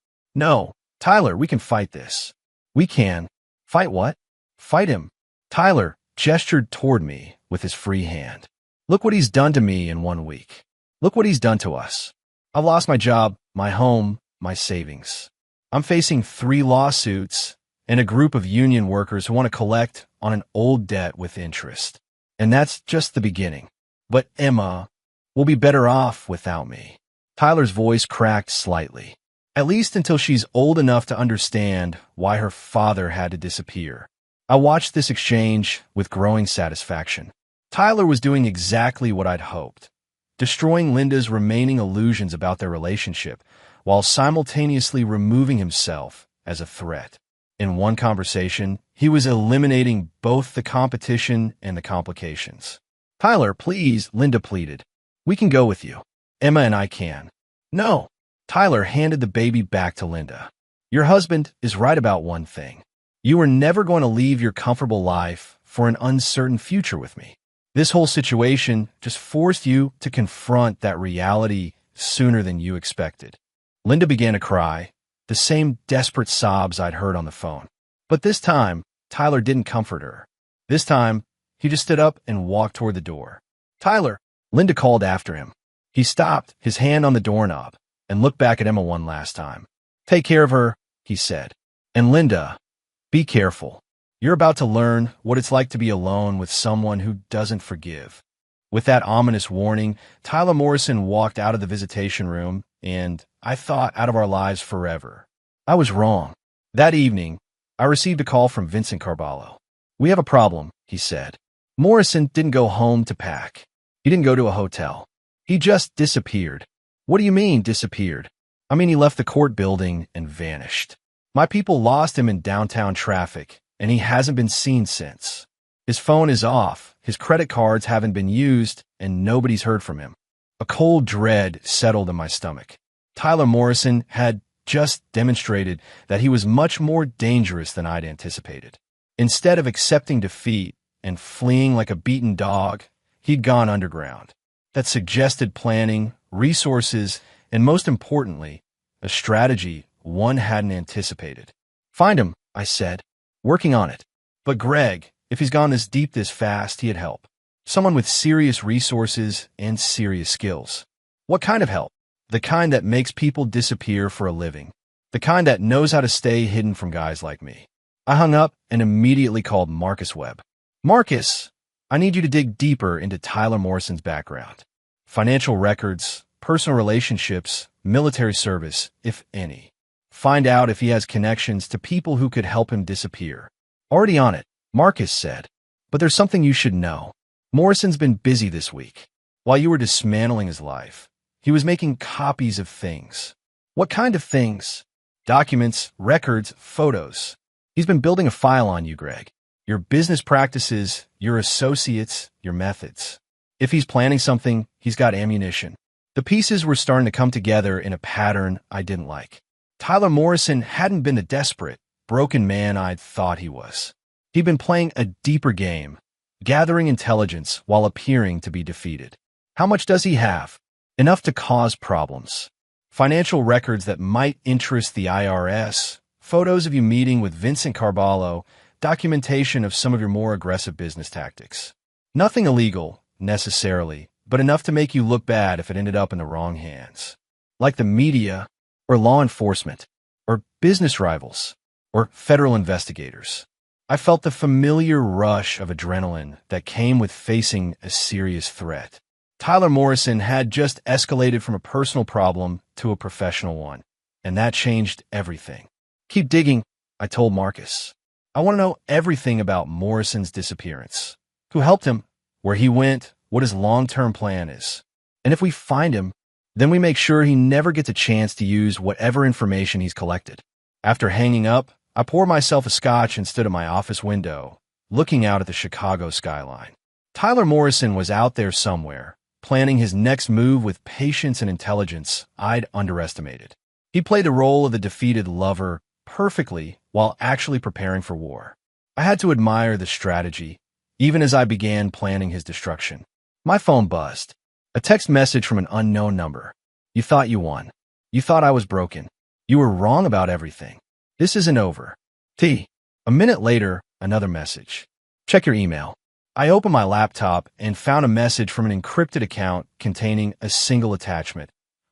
Tyler, we can fight this. We can. Fight what? Fight him. Tyler gestured toward me with his free hand. Look what he's done to me in 1 week. Look what he's done to us. I've lost my job, my home, my savings. I'm facing 3 lawsuits and a group of union workers who want to collect on an old debt with interest. And that's just the beginning. But Emma will be better off without me. Tyler's voice cracked slightly. At least until she's old enough to understand why her father had to disappear. I watched this exchange with growing satisfaction. Tyler was doing exactly what I'd hoped, destroying Linda's remaining illusions about their relationship while simultaneously removing himself as a threat. In one conversation, he was eliminating both the competition and the complications. Tyler, please, Linda pleaded. We can go with you. Emma and I can. No. Tyler handed the baby back to Linda. Your husband is right about one thing. You are never going to leave your comfortable life for an uncertain future with me. This whole situation just forced you to confront that reality sooner than you expected. Linda began to cry, the same desperate sobs I'd heard on the phone. But this time, Tyler didn't comfort her. This time, he just stood up and walked toward the door. Tyler, Linda called after him. He stopped, his hand on the doorknob, and looked back at Emma one last time. Take care of her, he said. And Linda, be careful. You're about to learn what it's like to be alone with someone who doesn't forgive. With that ominous warning, Tyler Morrison walked out of the visitation room, and I thought out of our lives forever. I was wrong. That evening, I received a call from Vincent Carballo. We have a problem, he said. Morrison didn't go home to pack. He didn't go to a hotel. He just disappeared. What do you mean, disappeared? I mean, he left the court building and vanished. My people lost him in downtown traffic, and he hasn't been seen since. His phone is off, his credit cards haven't been used, and nobody's heard from him. A cold dread settled in my stomach. Tyler Morrison had just demonstrated that he was much more dangerous than I'd anticipated. Instead of accepting defeat and fleeing like a beaten dog, he'd gone underground. That suggested planning, resources, and most importantly, a strategy one hadn't anticipated. Find him, I said. Working on it. But Greg, if he's gone this deep this fast, he'd help. Someone with serious resources and serious skills. What kind of help? The kind that makes people disappear for a living. The kind that knows how to stay hidden from guys like me. I hung up and immediately called Marcus Webb. Marcus, I need you to dig deeper into Tyler Morrison's background. Financial records, personal relationships, military service, if any. Find out if he has connections to people who could help him disappear. Already on it, Marcus said. But there's something you should know. Morrison's been busy this week. While you were dismantling his life, he was making copies of things. What kind of things? Documents, records, photos. He's been building a file on you, Greg. Your business practices, your associates, your methods. If he's planning something, he's got ammunition. The pieces were starting to come together in a pattern I didn't like. Tyler Morrison hadn't been the desperate, broken man I'd thought he was. He'd been playing a deeper game, gathering intelligence while appearing to be defeated. How much does he have? Enough to cause problems. Financial records that might interest the IRS, photos of you meeting with Vincent Carballo, documentation of some of your more aggressive business tactics. Nothing illegal, necessarily, but enough to make you look bad if it ended up in the wrong hands. Like the media, or law enforcement, or business rivals, or federal investigators. I felt the familiar rush of adrenaline that came with facing a serious threat. Tyler Morrison had just escalated from a personal problem to a professional one, and that changed everything. Keep digging, I told Marcus. I want to know everything about Morrison's disappearance. Who helped him, where he went, what his long-term plan is. And if we find him, then we make sure he never gets a chance to use whatever information he's collected. After hanging up, I poured myself a scotch and stood at my office window, looking out at the Chicago skyline. Tyler Morrison was out there somewhere, planning his next move with patience and intelligence I'd underestimated. He played the role of the defeated lover perfectly while actually preparing for war. I had to admire the strategy, even as I began planning his destruction. My phone buzzed. A text message from an unknown number. You thought you won. You thought I was broken. You were wrong about everything. This isn't over. T. A minute later, another message. Check your email. I opened my laptop and found a message from an encrypted account containing a single attachment.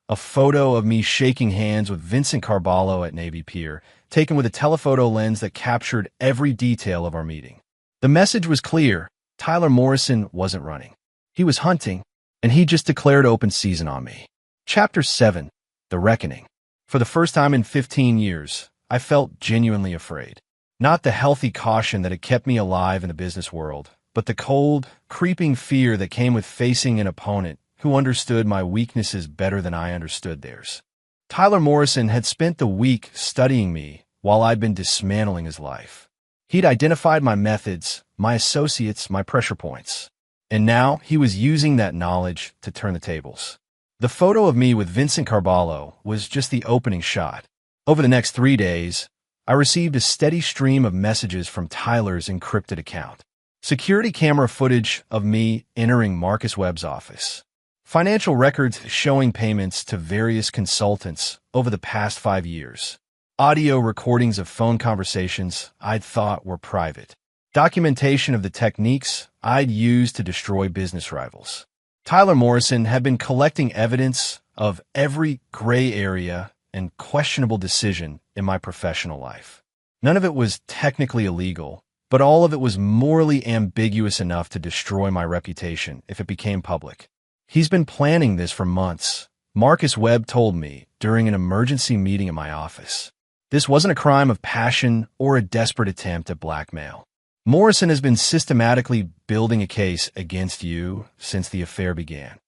A photo of me shaking hands with Vincent Carballo at Navy Pier, taken with a telephoto lens that captured every detail of our meeting. The message was clear. Tyler Morrison wasn't running. He was hunting, and he just declared open season on me. Chapter 7. The Reckoning. For the first time in 15 years, I felt genuinely afraid. Not the healthy caution that had kept me alive in the business world, but the cold, creeping fear that came with facing an opponent who understood my weaknesses better than I understood theirs. Tyler Morrison had spent the week studying me while I'd been dismantling his life. He'd identified my methods, my associates, my pressure points. And now he was using that knowledge to turn the tables. The photo of me with Vincent Carballo was just the opening shot. Over the next 3 days, I received a steady stream of messages from Tyler's encrypted account. Security camera footage of me entering Marcus Webb's office. Financial records showing payments to various consultants over the past 5 years. Audio recordings of phone conversations I'd thought were private. Documentation of the techniques I'd used to destroy business rivals. Tyler Morrison had been collecting evidence of every gray area and questionable decision in my professional life. None of it was technically illegal, but all of it was morally ambiguous enough to destroy my reputation if it became public. He's been planning this for months, Marcus Webb told me during an emergency meeting in my office. This wasn't a crime of passion or a desperate attempt at blackmail. Morrison has been systematically building a case against you since the affair began.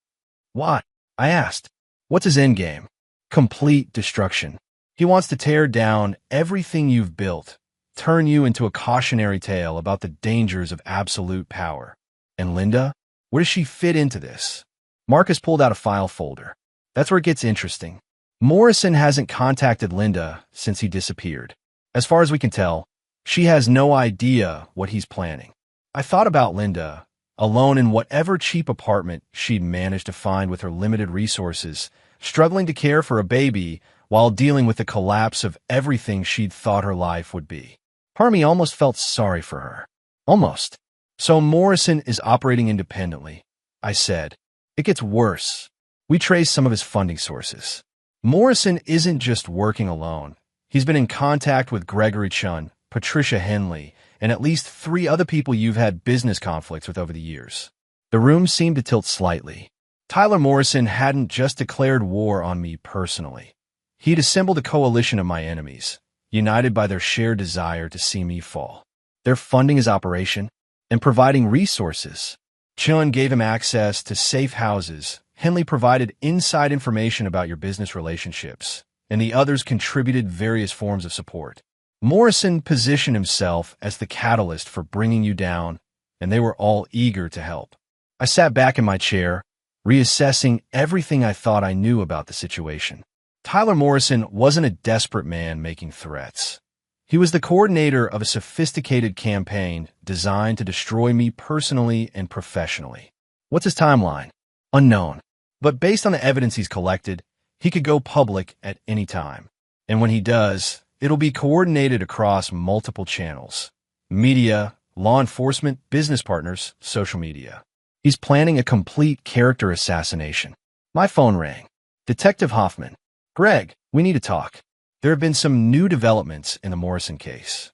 Why? I asked. What's his endgame? Complete destruction. He wants to tear down everything you've built, turn you into a cautionary tale about the dangers of absolute power. And Linda? Where does she fit into this? Marcus pulled out a file folder. That's where it gets interesting. Morrison hasn't contacted Linda since he disappeared. As far as we can tell, she has no idea what he's planning. I thought about Linda, alone in whatever cheap apartment she'd managed to find with her limited resources, struggling to care for a baby while dealing with the collapse of everything she'd thought her life would be. Part of me almost felt sorry for her. Almost. So Morrison is operating independently, I said. It gets worse. We traced some of his funding sources. Morrison isn't just working alone. He's been in contact with Gregory Chun, Patricia Henley, and at least 3 other people you've had business conflicts with over the years. The room seemed to tilt slightly. Tyler Morrison hadn't just declared war on me personally. He'd assembled a coalition of my enemies, united by their shared desire to see me fall. They're funding his operation and providing resources. Chun gave him access to safe houses. Henley provided inside information about your business relationships, and the others contributed various forms of support. Morrison positioned himself as the catalyst for bringing you down, and they were all eager to help. I sat back in my chair, reassessing everything I thought I knew about the situation. Tyler Morrison wasn't a desperate man making threats. He was the coordinator of a sophisticated campaign designed to destroy me personally and professionally. What's his timeline? Unknown. But based on the evidence he's collected, he could go public at any time. And when he does, it'll be coordinated across multiple channels: media, law enforcement, business partners, social media. He's planning a complete character assassination. My phone rang. Detective Hoffman. Greg, we need to talk. There have been some new developments in the Morrison case.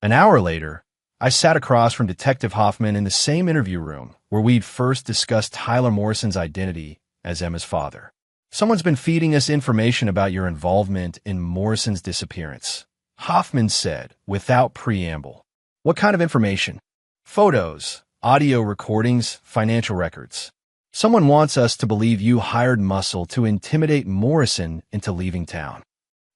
An hour later, I sat across from Detective Hoffman in the same interview room where we'd first discussed Tyler Morrison's identity as Emma's father. Someone's been feeding us information about your involvement in Morrison's disappearance, Hoffman said, without preamble. What kind of information? Photos, audio recordings, financial records. Someone wants us to believe you hired muscle to intimidate Morrison into leaving town.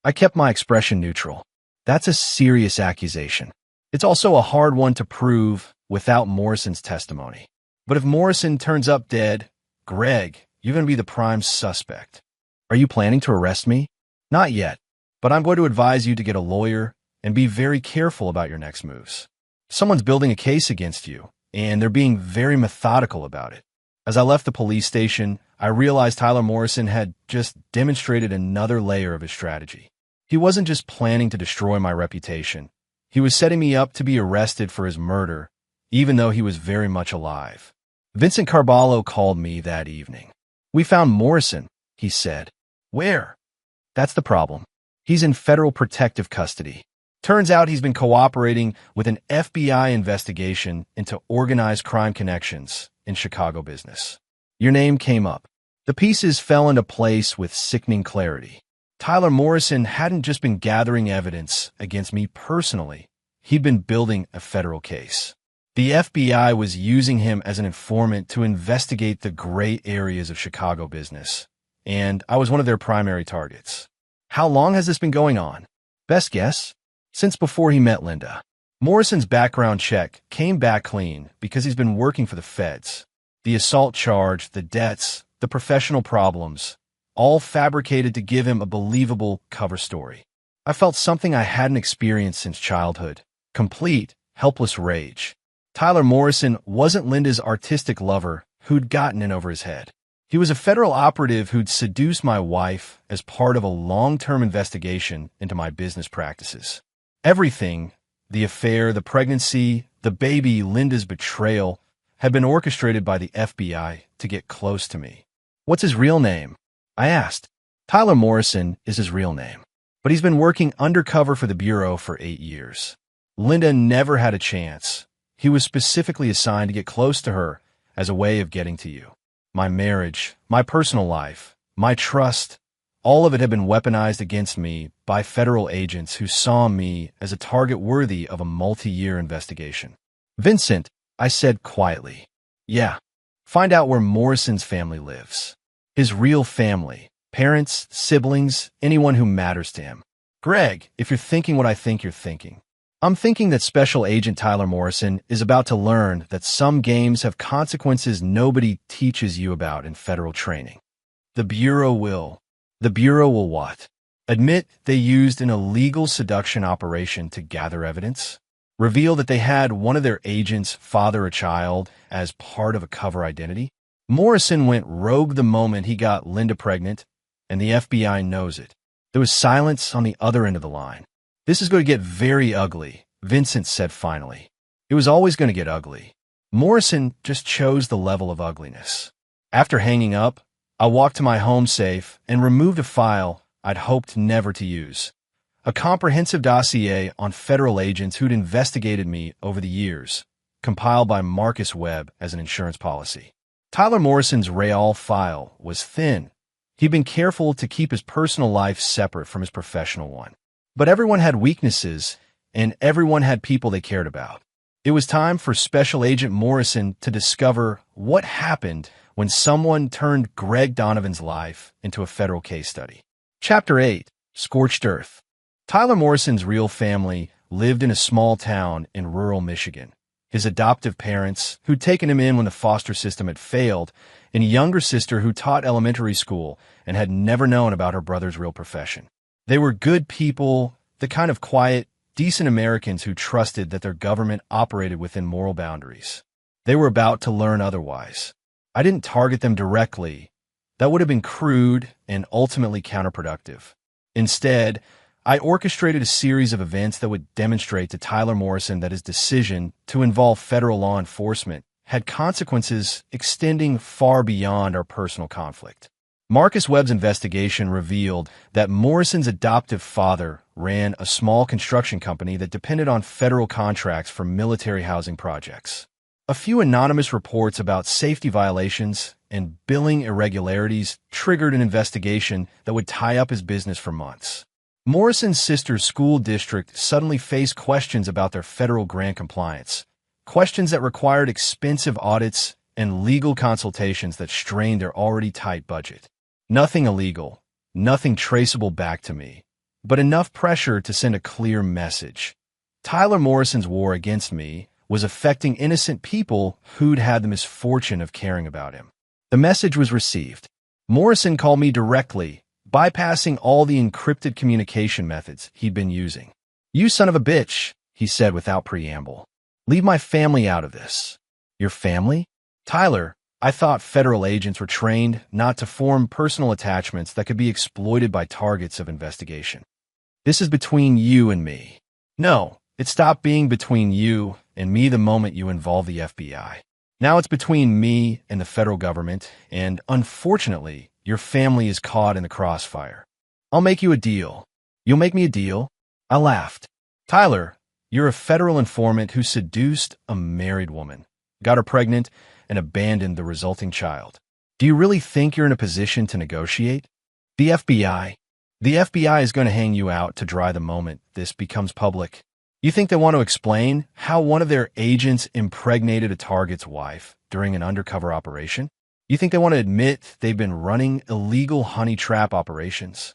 I kept my expression neutral. That's a serious accusation. It's also a hard one to prove without Morrison's testimony. But if Morrison turns up dead, Greg, you're going to be the prime suspect. Are you planning to arrest me? Not yet, but I'm going to advise you to get a lawyer and be very careful about your next moves. Someone's building a case against you, and they're being very methodical about it. As I left the police station, I realized Tyler Morrison had just demonstrated another layer of his strategy. He wasn't just planning to destroy my reputation. He was setting me up to be arrested for his murder, even though he was very much alive. Vincent Carballo called me that evening. "We found Morrison," he said. "Where?" "That's the problem. He's in federal protective custody. Turns out he's been cooperating with an FBI investigation into organized crime connections in Chicago business." Your name came up. The pieces fell into place with sickening clarity. Tyler Morrison hadn't just been gathering evidence against me personally. He'd been building a federal case. The FBI was using him as an informant to investigate the gray areas of Chicago business, and I was one of their primary targets. How long has this been going on? Best guess? Since before he met Linda. Morrison's background check came back clean because he's been working for the feds. The assault charge, the debts, the professional problems, all fabricated to give him a believable cover story. I felt something I hadn't experienced since childhood. Complete, helpless rage. Tyler Morrison wasn't Linda's artistic lover who'd gotten in over his head. He was a federal operative who'd seduced my wife as part of a long-term investigation into my business practices. Everything, the affair, the pregnancy, the baby, Linda's betrayal, had been orchestrated by the FBI to get close to me. "What's his real name?" I asked. Tyler Morrison is his real name, but he's been working undercover for the Bureau for 8 years. Linda never had a chance. He was specifically assigned to get close to her as a way of getting to you. My marriage, my personal life, my trust, all of it had been weaponized against me by federal agents who saw me as a target worthy of a multi-year investigation. "Vincent," I said quietly. "Yeah. Find out where Morrison's family lives. His real family. Parents, siblings, anyone who matters to him." "Greg, if you're thinking what I think you're thinking, I'm thinking that Special Agent Tyler Morrison is about to learn that some games have consequences nobody teaches you about in federal training. The Bureau will what? Admit they used an illegal seduction operation to gather evidence? Reveal that they had one of their agents father a child as part of a cover identity? Morrison went rogue the moment he got Linda pregnant, and the FBI knows it. There was silence on the other end of the line. "This is going to get very ugly," Vincent said finally. It was always going to get ugly. Morrison just chose the level of ugliness. After hanging up, I walked to my home safe and removed a file I'd hoped never to use. A comprehensive dossier on federal agents who'd investigated me over the years, compiled by Marcus Webb as an insurance policy. Tyler Morrison's Real file was thin. He'd been careful to keep his personal life separate from his professional one. But everyone had weaknesses, and everyone had people they cared about. It was time for Special Agent Morrison to discover what happened when someone turned Greg Donovan's life into a federal case study. Chapter 8, Scorched Earth. Tyler Morrison's real family lived in a small town in rural Michigan. His adoptive parents, who'd taken him in when the foster system had failed, and a younger sister who taught elementary school and had never known about her brother's real profession. They were good people, the kind of quiet, decent Americans who trusted that their government operated within moral boundaries. They were about to learn otherwise. I didn't target them directly. That would have been crude and ultimately counterproductive. Instead, I orchestrated a series of events that would demonstrate to Tyler Morrison that his decision to involve federal law enforcement had consequences extending far beyond our personal conflict. Marcus Webb's investigation revealed that Morrison's adoptive father ran a small construction company that depended on federal contracts for military housing projects. A few anonymous reports about safety violations and billing irregularities triggered an investigation that would tie up his business for months. Morrison's sister's school district suddenly faced questions about their federal grant compliance, questions that required expensive audits and legal consultations that strained their already tight budget. Nothing illegal, nothing traceable back to me, but enough pressure to send a clear message. Tyler Morrison's war against me was affecting innocent people who'd had the misfortune of caring about him. The message was received. Morrison called me directly, bypassing all the encrypted communication methods he'd been using. "You son of a bitch," he said without preamble. "Leave my family out of this." "Your family?" "Tyler, I thought federal agents were trained not to form personal attachments that could be exploited by targets of investigation. This is between you and me." "No, It stopped being between you and me the moment you involved the FBI. Now it's between me and the federal government, and unfortunately, your family is caught in the crossfire. I'll make you a deal. You'll make me a deal? I laughed. Tyler, you're a federal informant who seduced a married woman, got her pregnant, and abandoned the resulting child. Do you really think you're in a position to negotiate? The FBI. The FBI is going to hang you out to dry the moment this becomes public. You think they want to explain how one of their agents impregnated a target's wife during an undercover operation? You think they want to admit they've been running illegal honey trap operations?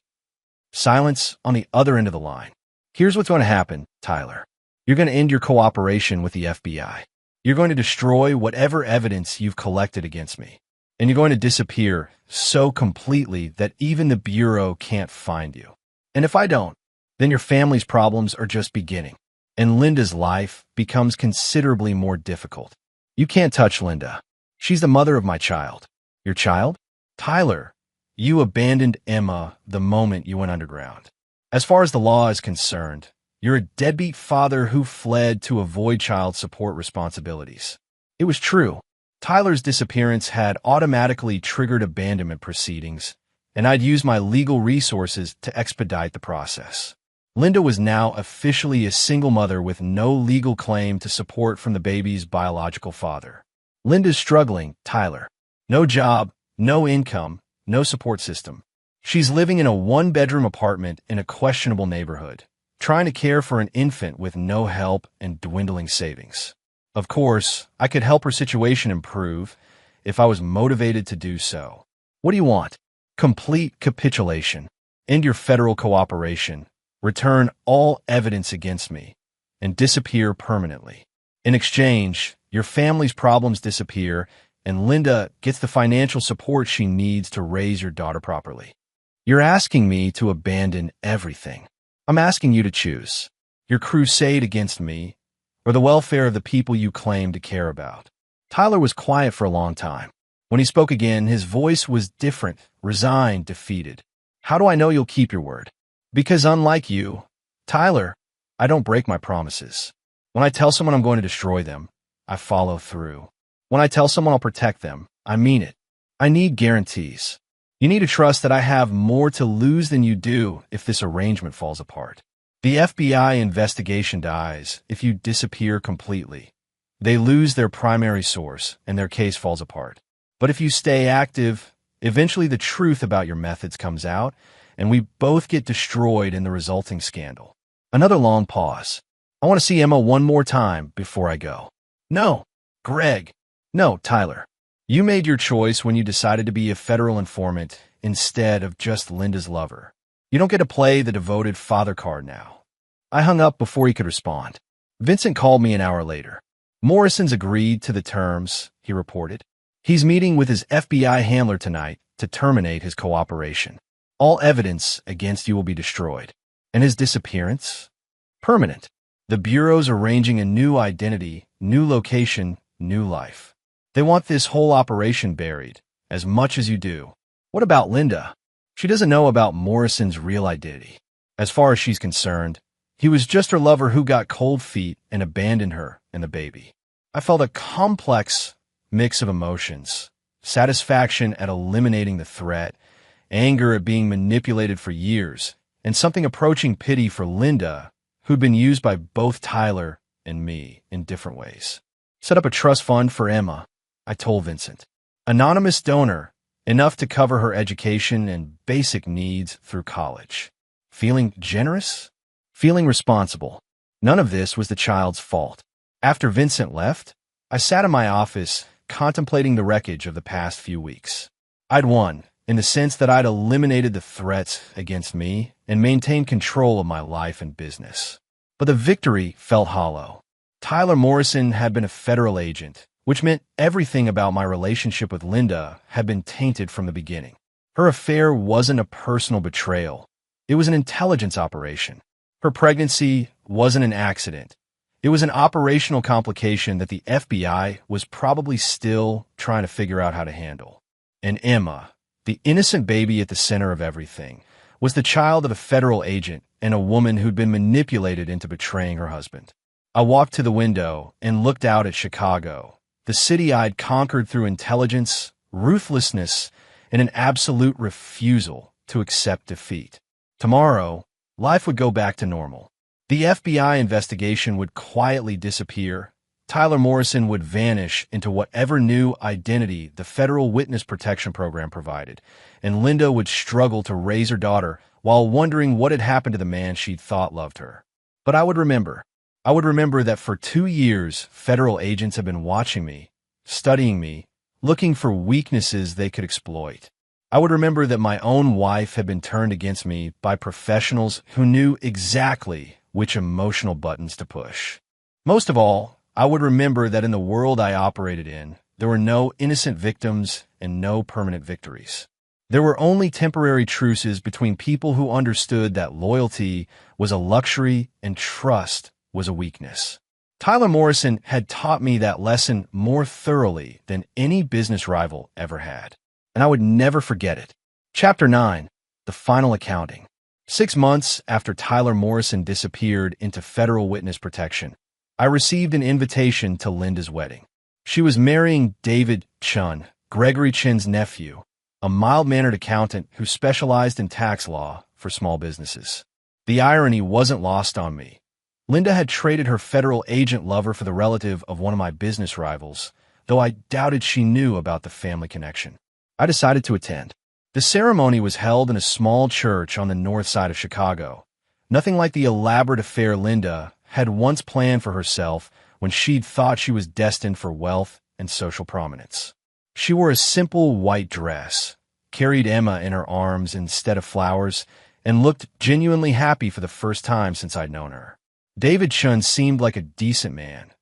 Silence on the other end of the line. Here's what's going to happen, Tyler. You're going to end your cooperation with the FBI. You're going to destroy whatever evidence you've collected against me. And you're going to disappear so completely that even the Bureau can't find you. And if I don't, then your family's problems are just beginning. And Linda's life becomes considerably more difficult. You can't touch Linda. She's the mother of my child. Your child? Tyler, you abandoned Emma the moment you went underground. As far as the law is concerned, you're a deadbeat father who fled to avoid child support responsibilities. It was true. Tyler's disappearance had automatically triggered abandonment proceedings, and I'd used my legal resources to expedite the process. Linda was now officially a single mother with no legal claim to support from the baby's biological father. Linda's struggling, Tyler. No job, no income, no support system. She's living in a one-bedroom apartment in a questionable neighborhood, trying to care for an infant with no help and dwindling savings. Of course, I could help her situation improve if I was motivated to do so. What do you want? Complete capitulation. End your federal cooperation. Return all evidence against me, and disappear permanently. In exchange, your family's problems disappear, and Linda gets the financial support she needs to raise your daughter properly. You're asking me to abandon everything. I'm asking you to choose your crusade against me or the welfare of the people you claim to care about. Tyler was quiet for a long time. When he spoke again, his voice was different, resigned, defeated. How do I know you'll keep your word? Because unlike you, Tyler, I don't break my promises. When I tell someone I'm going to destroy them, I follow through. When I tell someone I'll protect them, I mean it. I need guarantees. You need to trust that I have more to lose than you do if this arrangement falls apart. The FBI investigation dies if you disappear completely. They lose their primary source and their case falls apart. But if you stay active, eventually the truth about your methods comes out and we both get destroyed in the resulting scandal. Another long pause. I want to see Emma one more time before I go. No, Greg. No, Tyler. You made your choice when you decided to be a federal informant instead of just Linda's lover. You don't get to play the devoted father card now. I hung up before he could respond. Vincent called me an hour later. Morrison's agreed to the terms, he reported. He's meeting with his FBI handler tonight to terminate his cooperation. All evidence against you will be destroyed. And his disappearance? Permanent. The Bureau's arranging a new identity, new location, new life. They want this whole operation buried, as much as you do. What about Linda? She doesn't know about Morrison's real identity. As far as she's concerned, he was just her lover who got cold feet and abandoned her and the baby. I felt a complex mix of emotions, satisfaction at eliminating the threat, anger at being manipulated for years, and something approaching pity for Linda, who'd been used by both Tyler and me in different ways. Set up a trust fund for Emma, I told Vincent. Anonymous donor, enough to cover her education and basic needs through college. Feeling generous? Feeling responsible. None of this was the child's fault. After Vincent left, I sat in my office contemplating the wreckage of the past few weeks. I'd won, in the sense that I'd eliminated the threats against me and maintained control of my life and business. But the victory felt hollow. Tyler Morrison had been a federal agent, which meant everything about my relationship with Linda had been tainted from the beginning. Her affair wasn't a personal betrayal. It was an intelligence operation. Her pregnancy wasn't an accident. It was an operational complication that the FBI was probably still trying to figure out how to handle. And Emma, the innocent baby at the center of everything, was the child of a federal agent and a woman who'd been manipulated into betraying her husband. I walked to the window and looked out at Chicago, the city I'd conquered through intelligence, ruthlessness, and an absolute refusal to accept defeat. Tomorrow, life would go back to normal. The FBI investigation would quietly disappear. Tyler Morrison would vanish into whatever new identity the Federal Witness Protection Program provided, and Linda would struggle to raise her daughter while wondering what had happened to the man she'd thought loved her. But I would remember. I would remember that for 2 years, federal agents had been watching me, studying me, looking for weaknesses they could exploit. I would remember that my own wife had been turned against me by professionals who knew exactly which emotional buttons to push. Most of all, I would remember that in the world I operated in, there were no innocent victims and no permanent victories. There were only temporary truces between people who understood that loyalty was a luxury and trust was a weakness. Tyler Morrison had taught me that lesson more thoroughly than any business rival ever had, and I would never forget it. Chapter 9, The Final Accounting. 6 months after Tyler Morrison disappeared into federal witness protection, I received an invitation to Linda's wedding. She was marrying David Chun, Gregory Chin's nephew, a mild-mannered accountant who specialized in tax law for small businesses. The irony wasn't lost on me. Linda had traded her federal agent lover for the relative of one of my business rivals, though I doubted she knew about the family connection. I decided to attend. The ceremony was held in a small church on the north side of Chicago, nothing like the elaborate affair Linda had once planned for herself when she'd thought she was destined for wealth and social prominence. She wore a simple white dress, carried Emma in her arms instead of flowers, and looked genuinely happy for the first time since I'd known her. David Chun seemed like a decent man,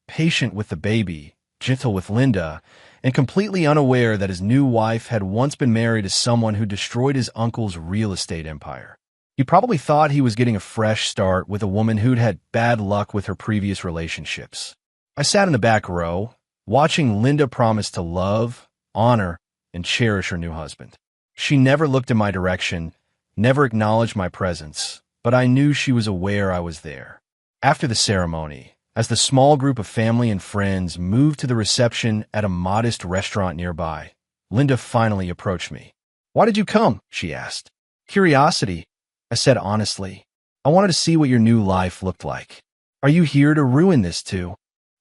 patient with the baby, gentle with Linda, and completely unaware that his new wife had once been married to someone who destroyed his uncle's real estate empire. He probably thought he was getting a fresh start with a woman who'd had bad luck with her previous relationships. I sat in the back row, watching Linda promise to love, honor, and cherish her new husband. She never looked in my direction, never acknowledged my presence, but I knew she was aware I was there. After the ceremony, as the small group of family and friends moved to the reception at a modest restaurant nearby, Linda finally approached me. "Why did you come?" she asked. "Curiosity," I said honestly. "I wanted to see what your new life looked like. Are you here to ruin this too?"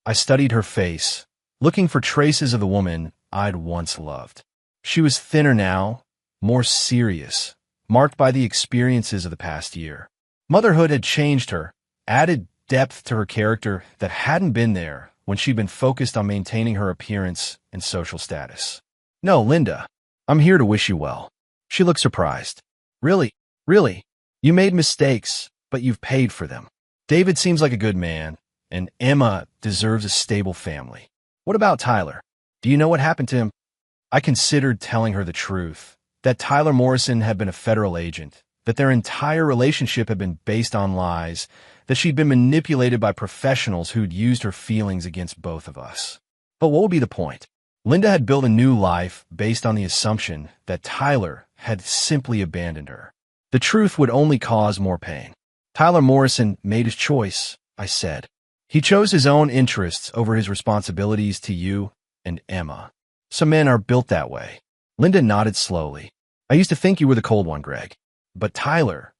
I studied her face, looking for traces of the woman I'd once loved. She was thinner now, more serious, marked by the experiences of the past year. Motherhood had changed her, added depth to her character that hadn't been there when she'd been focused on maintaining her appearance and social status. "No, Linda, I'm here to wish you well." She looked surprised. Really? You made mistakes, but you've paid for them. David seems like a good man, and Emma deserves a stable family. What about Tyler? Do you know what happened to him?" I considered telling her the truth, that Tyler Morrison had been a federal agent, that their entire relationship had been based on lies, that she'd been manipulated by professionals who'd used her feelings against both of us. But what would be the point? Linda had built a new life based on the assumption that Tyler had simply abandoned her. The truth would only cause more pain. "Tyler Morrison made his choice," I said. "He chose his own interests over his responsibilities to you and Emma. Some men are built that way." Linda nodded slowly. "I used to think you were the cold one, Greg. But Tyler,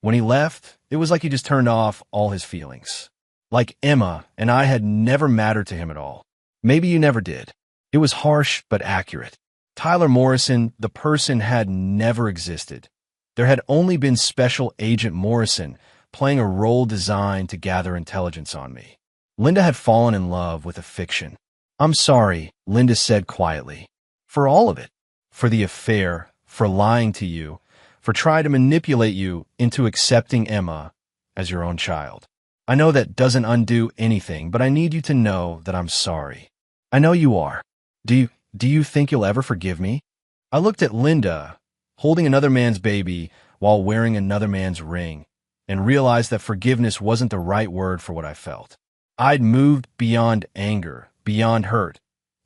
when he left, it was like he just turned off all his feelings. Like Emma and I had never mattered to him at all. Maybe you never did." It was harsh but accurate. Tyler Morrison, the person, had never existed. There had only been Special Agent Morrison playing a role designed to gather intelligence on me. Linda had fallen in love with a fiction. "I'm sorry," Linda said quietly. "For all of it. For the affair, for lying to you, for trying to manipulate you into accepting Emma as your own child. I know that doesn't undo anything, but I need you to know that I'm sorry. I know you are. Do you think you'll ever forgive me?" I looked at Linda, holding another man's baby while wearing another man's ring, and realized that forgiveness wasn't the right word for what I felt. I'd moved beyond anger, beyond hurt,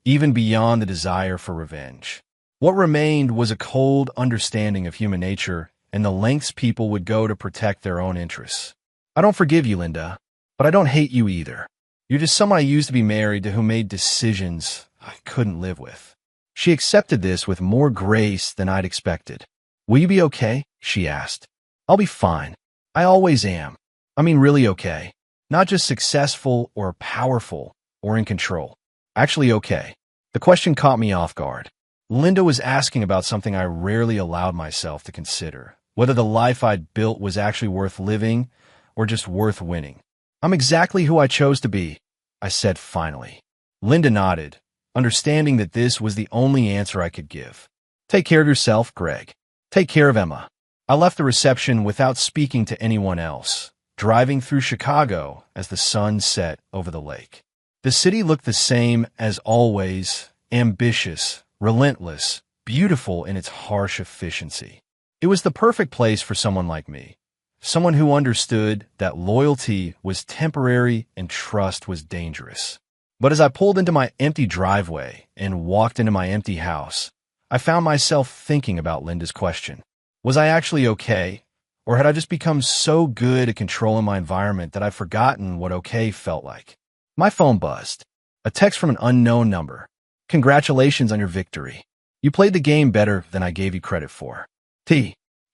even beyond the desire for revenge. What remained was a cold understanding of human nature and the lengths people would go to protect their own interests. I don't forgive you, Linda, but I don't hate you either. You're just someone I used to be married to who made decisions I couldn't live with. She accepted this with more grace than I'd expected. Will you be okay? She asked. I'll be fine. I always am. I mean, really okay. Not just successful or powerful or in control. Actually okay. The question caught me off guard. Linda was asking about something I rarely allowed myself to consider, whether the life I'd built was actually worth living or just worth winning. I'm exactly who I chose to be, I said finally. Linda nodded, understanding that this was the only answer I could give. Take care of yourself, Greg. Take care of Emma. I left the reception without speaking to anyone else, driving through Chicago as the sun set over the lake. The city looked the same as always, ambitious, relentless, beautiful in its harsh efficiency. It was the perfect place for someone like me, someone who understood that loyalty was temporary and trust was dangerous. But as I pulled into my empty driveway and walked into my empty house, I found myself thinking about Linda's question. Was I actually okay? Or had I just become so good at controlling my environment that I'd forgotten what okay felt like? My phone buzzed. A text from an unknown number. Congratulations on your victory. You played the game better than I gave you credit for.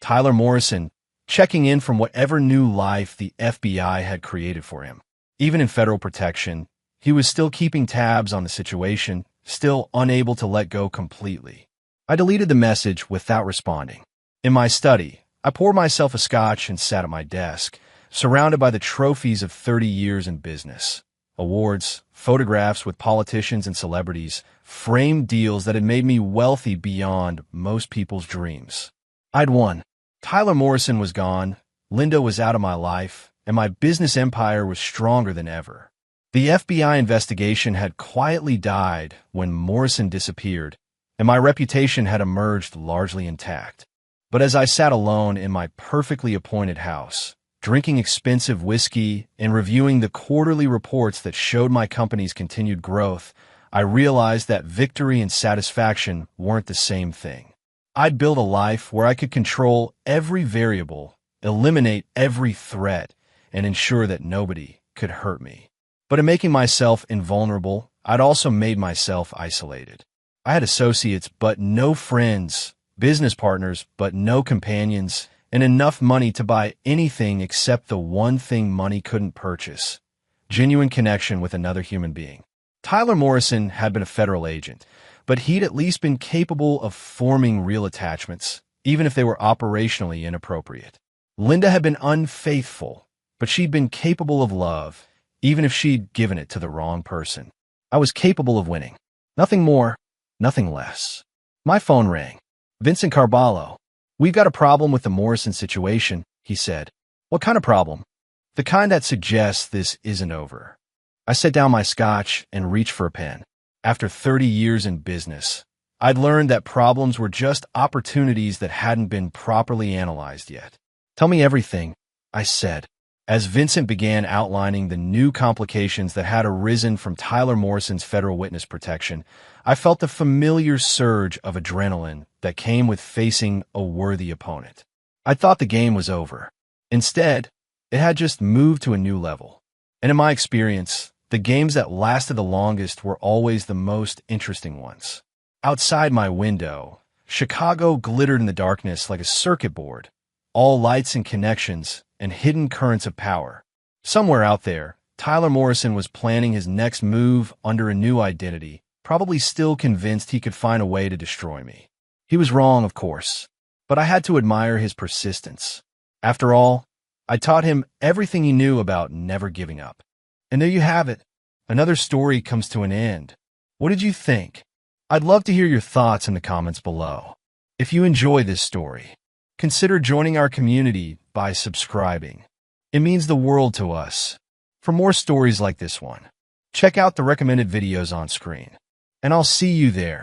Tyler Morrison, checking in from whatever new life the FBI had created for him. Even in federal protection, he was still keeping tabs on the situation, still unable to let go completely. I deleted the message without responding. In my study, I poured myself a scotch and sat at my desk, surrounded by the trophies of 30 years in business. Awards, photographs with politicians and celebrities, framed deals that had made me wealthy beyond most people's dreams. I'd won. Tyler Morrison was gone, Linda was out of my life, and my business empire was stronger than ever. The FBI investigation had quietly died when Morrison disappeared, and my reputation had emerged largely intact. But as I sat alone in my perfectly appointed house, drinking expensive whiskey and reviewing the quarterly reports that showed my company's continued growth, I realized that victory and satisfaction weren't the same thing. I'd built a life where I could control every variable, eliminate every threat, and ensure that nobody could hurt me. But in making myself invulnerable, I'd also made myself isolated. I had associates, but no friends, business partners, but no companions, and enough money to buy anything except the one thing money couldn't purchase: genuine connection with another human being. Tyler Morrison had been a federal agent, but he'd at least been capable of forming real attachments, even if they were operationally inappropriate. Linda had been unfaithful, but she'd been capable of love, even if she'd given it to the wrong person. I was capable of winning. Nothing more, nothing less. My phone rang. Vincent Carballo. We've got a problem with the Morrison situation, he said. What kind of problem? The kind that suggests this isn't over. I set down my scotch and reached for a pen. After 30 years in business, I'd learned that problems were just opportunities that hadn't been properly analyzed yet. Tell me everything, I said, as Vincent began outlining the new complications that had arisen from Tyler Morrison's federal witness protection. I felt the familiar surge of adrenaline that came with facing a worthy opponent. I thought the game was over. Instead, it had just moved to a new level. And in my experience, the games that lasted the longest were always the most interesting ones. Outside my window, Chicago glittered in the darkness like a circuit board, all lights and connections and hidden currents of power. Somewhere out there, Tyler Morrison was planning his next move under a new identity, probably still convinced he could find a way to destroy me. He was wrong, of course, but I had to admire his persistence. After all, I taught him everything he knew about never giving up. And there you have it. Another story comes to an end. What did you think? I'd love to hear your thoughts in the comments below. If you enjoy this story, consider joining our community by subscribing. It means the world to us. For more stories like this one, check out the recommended videos on screen. And I'll see you there.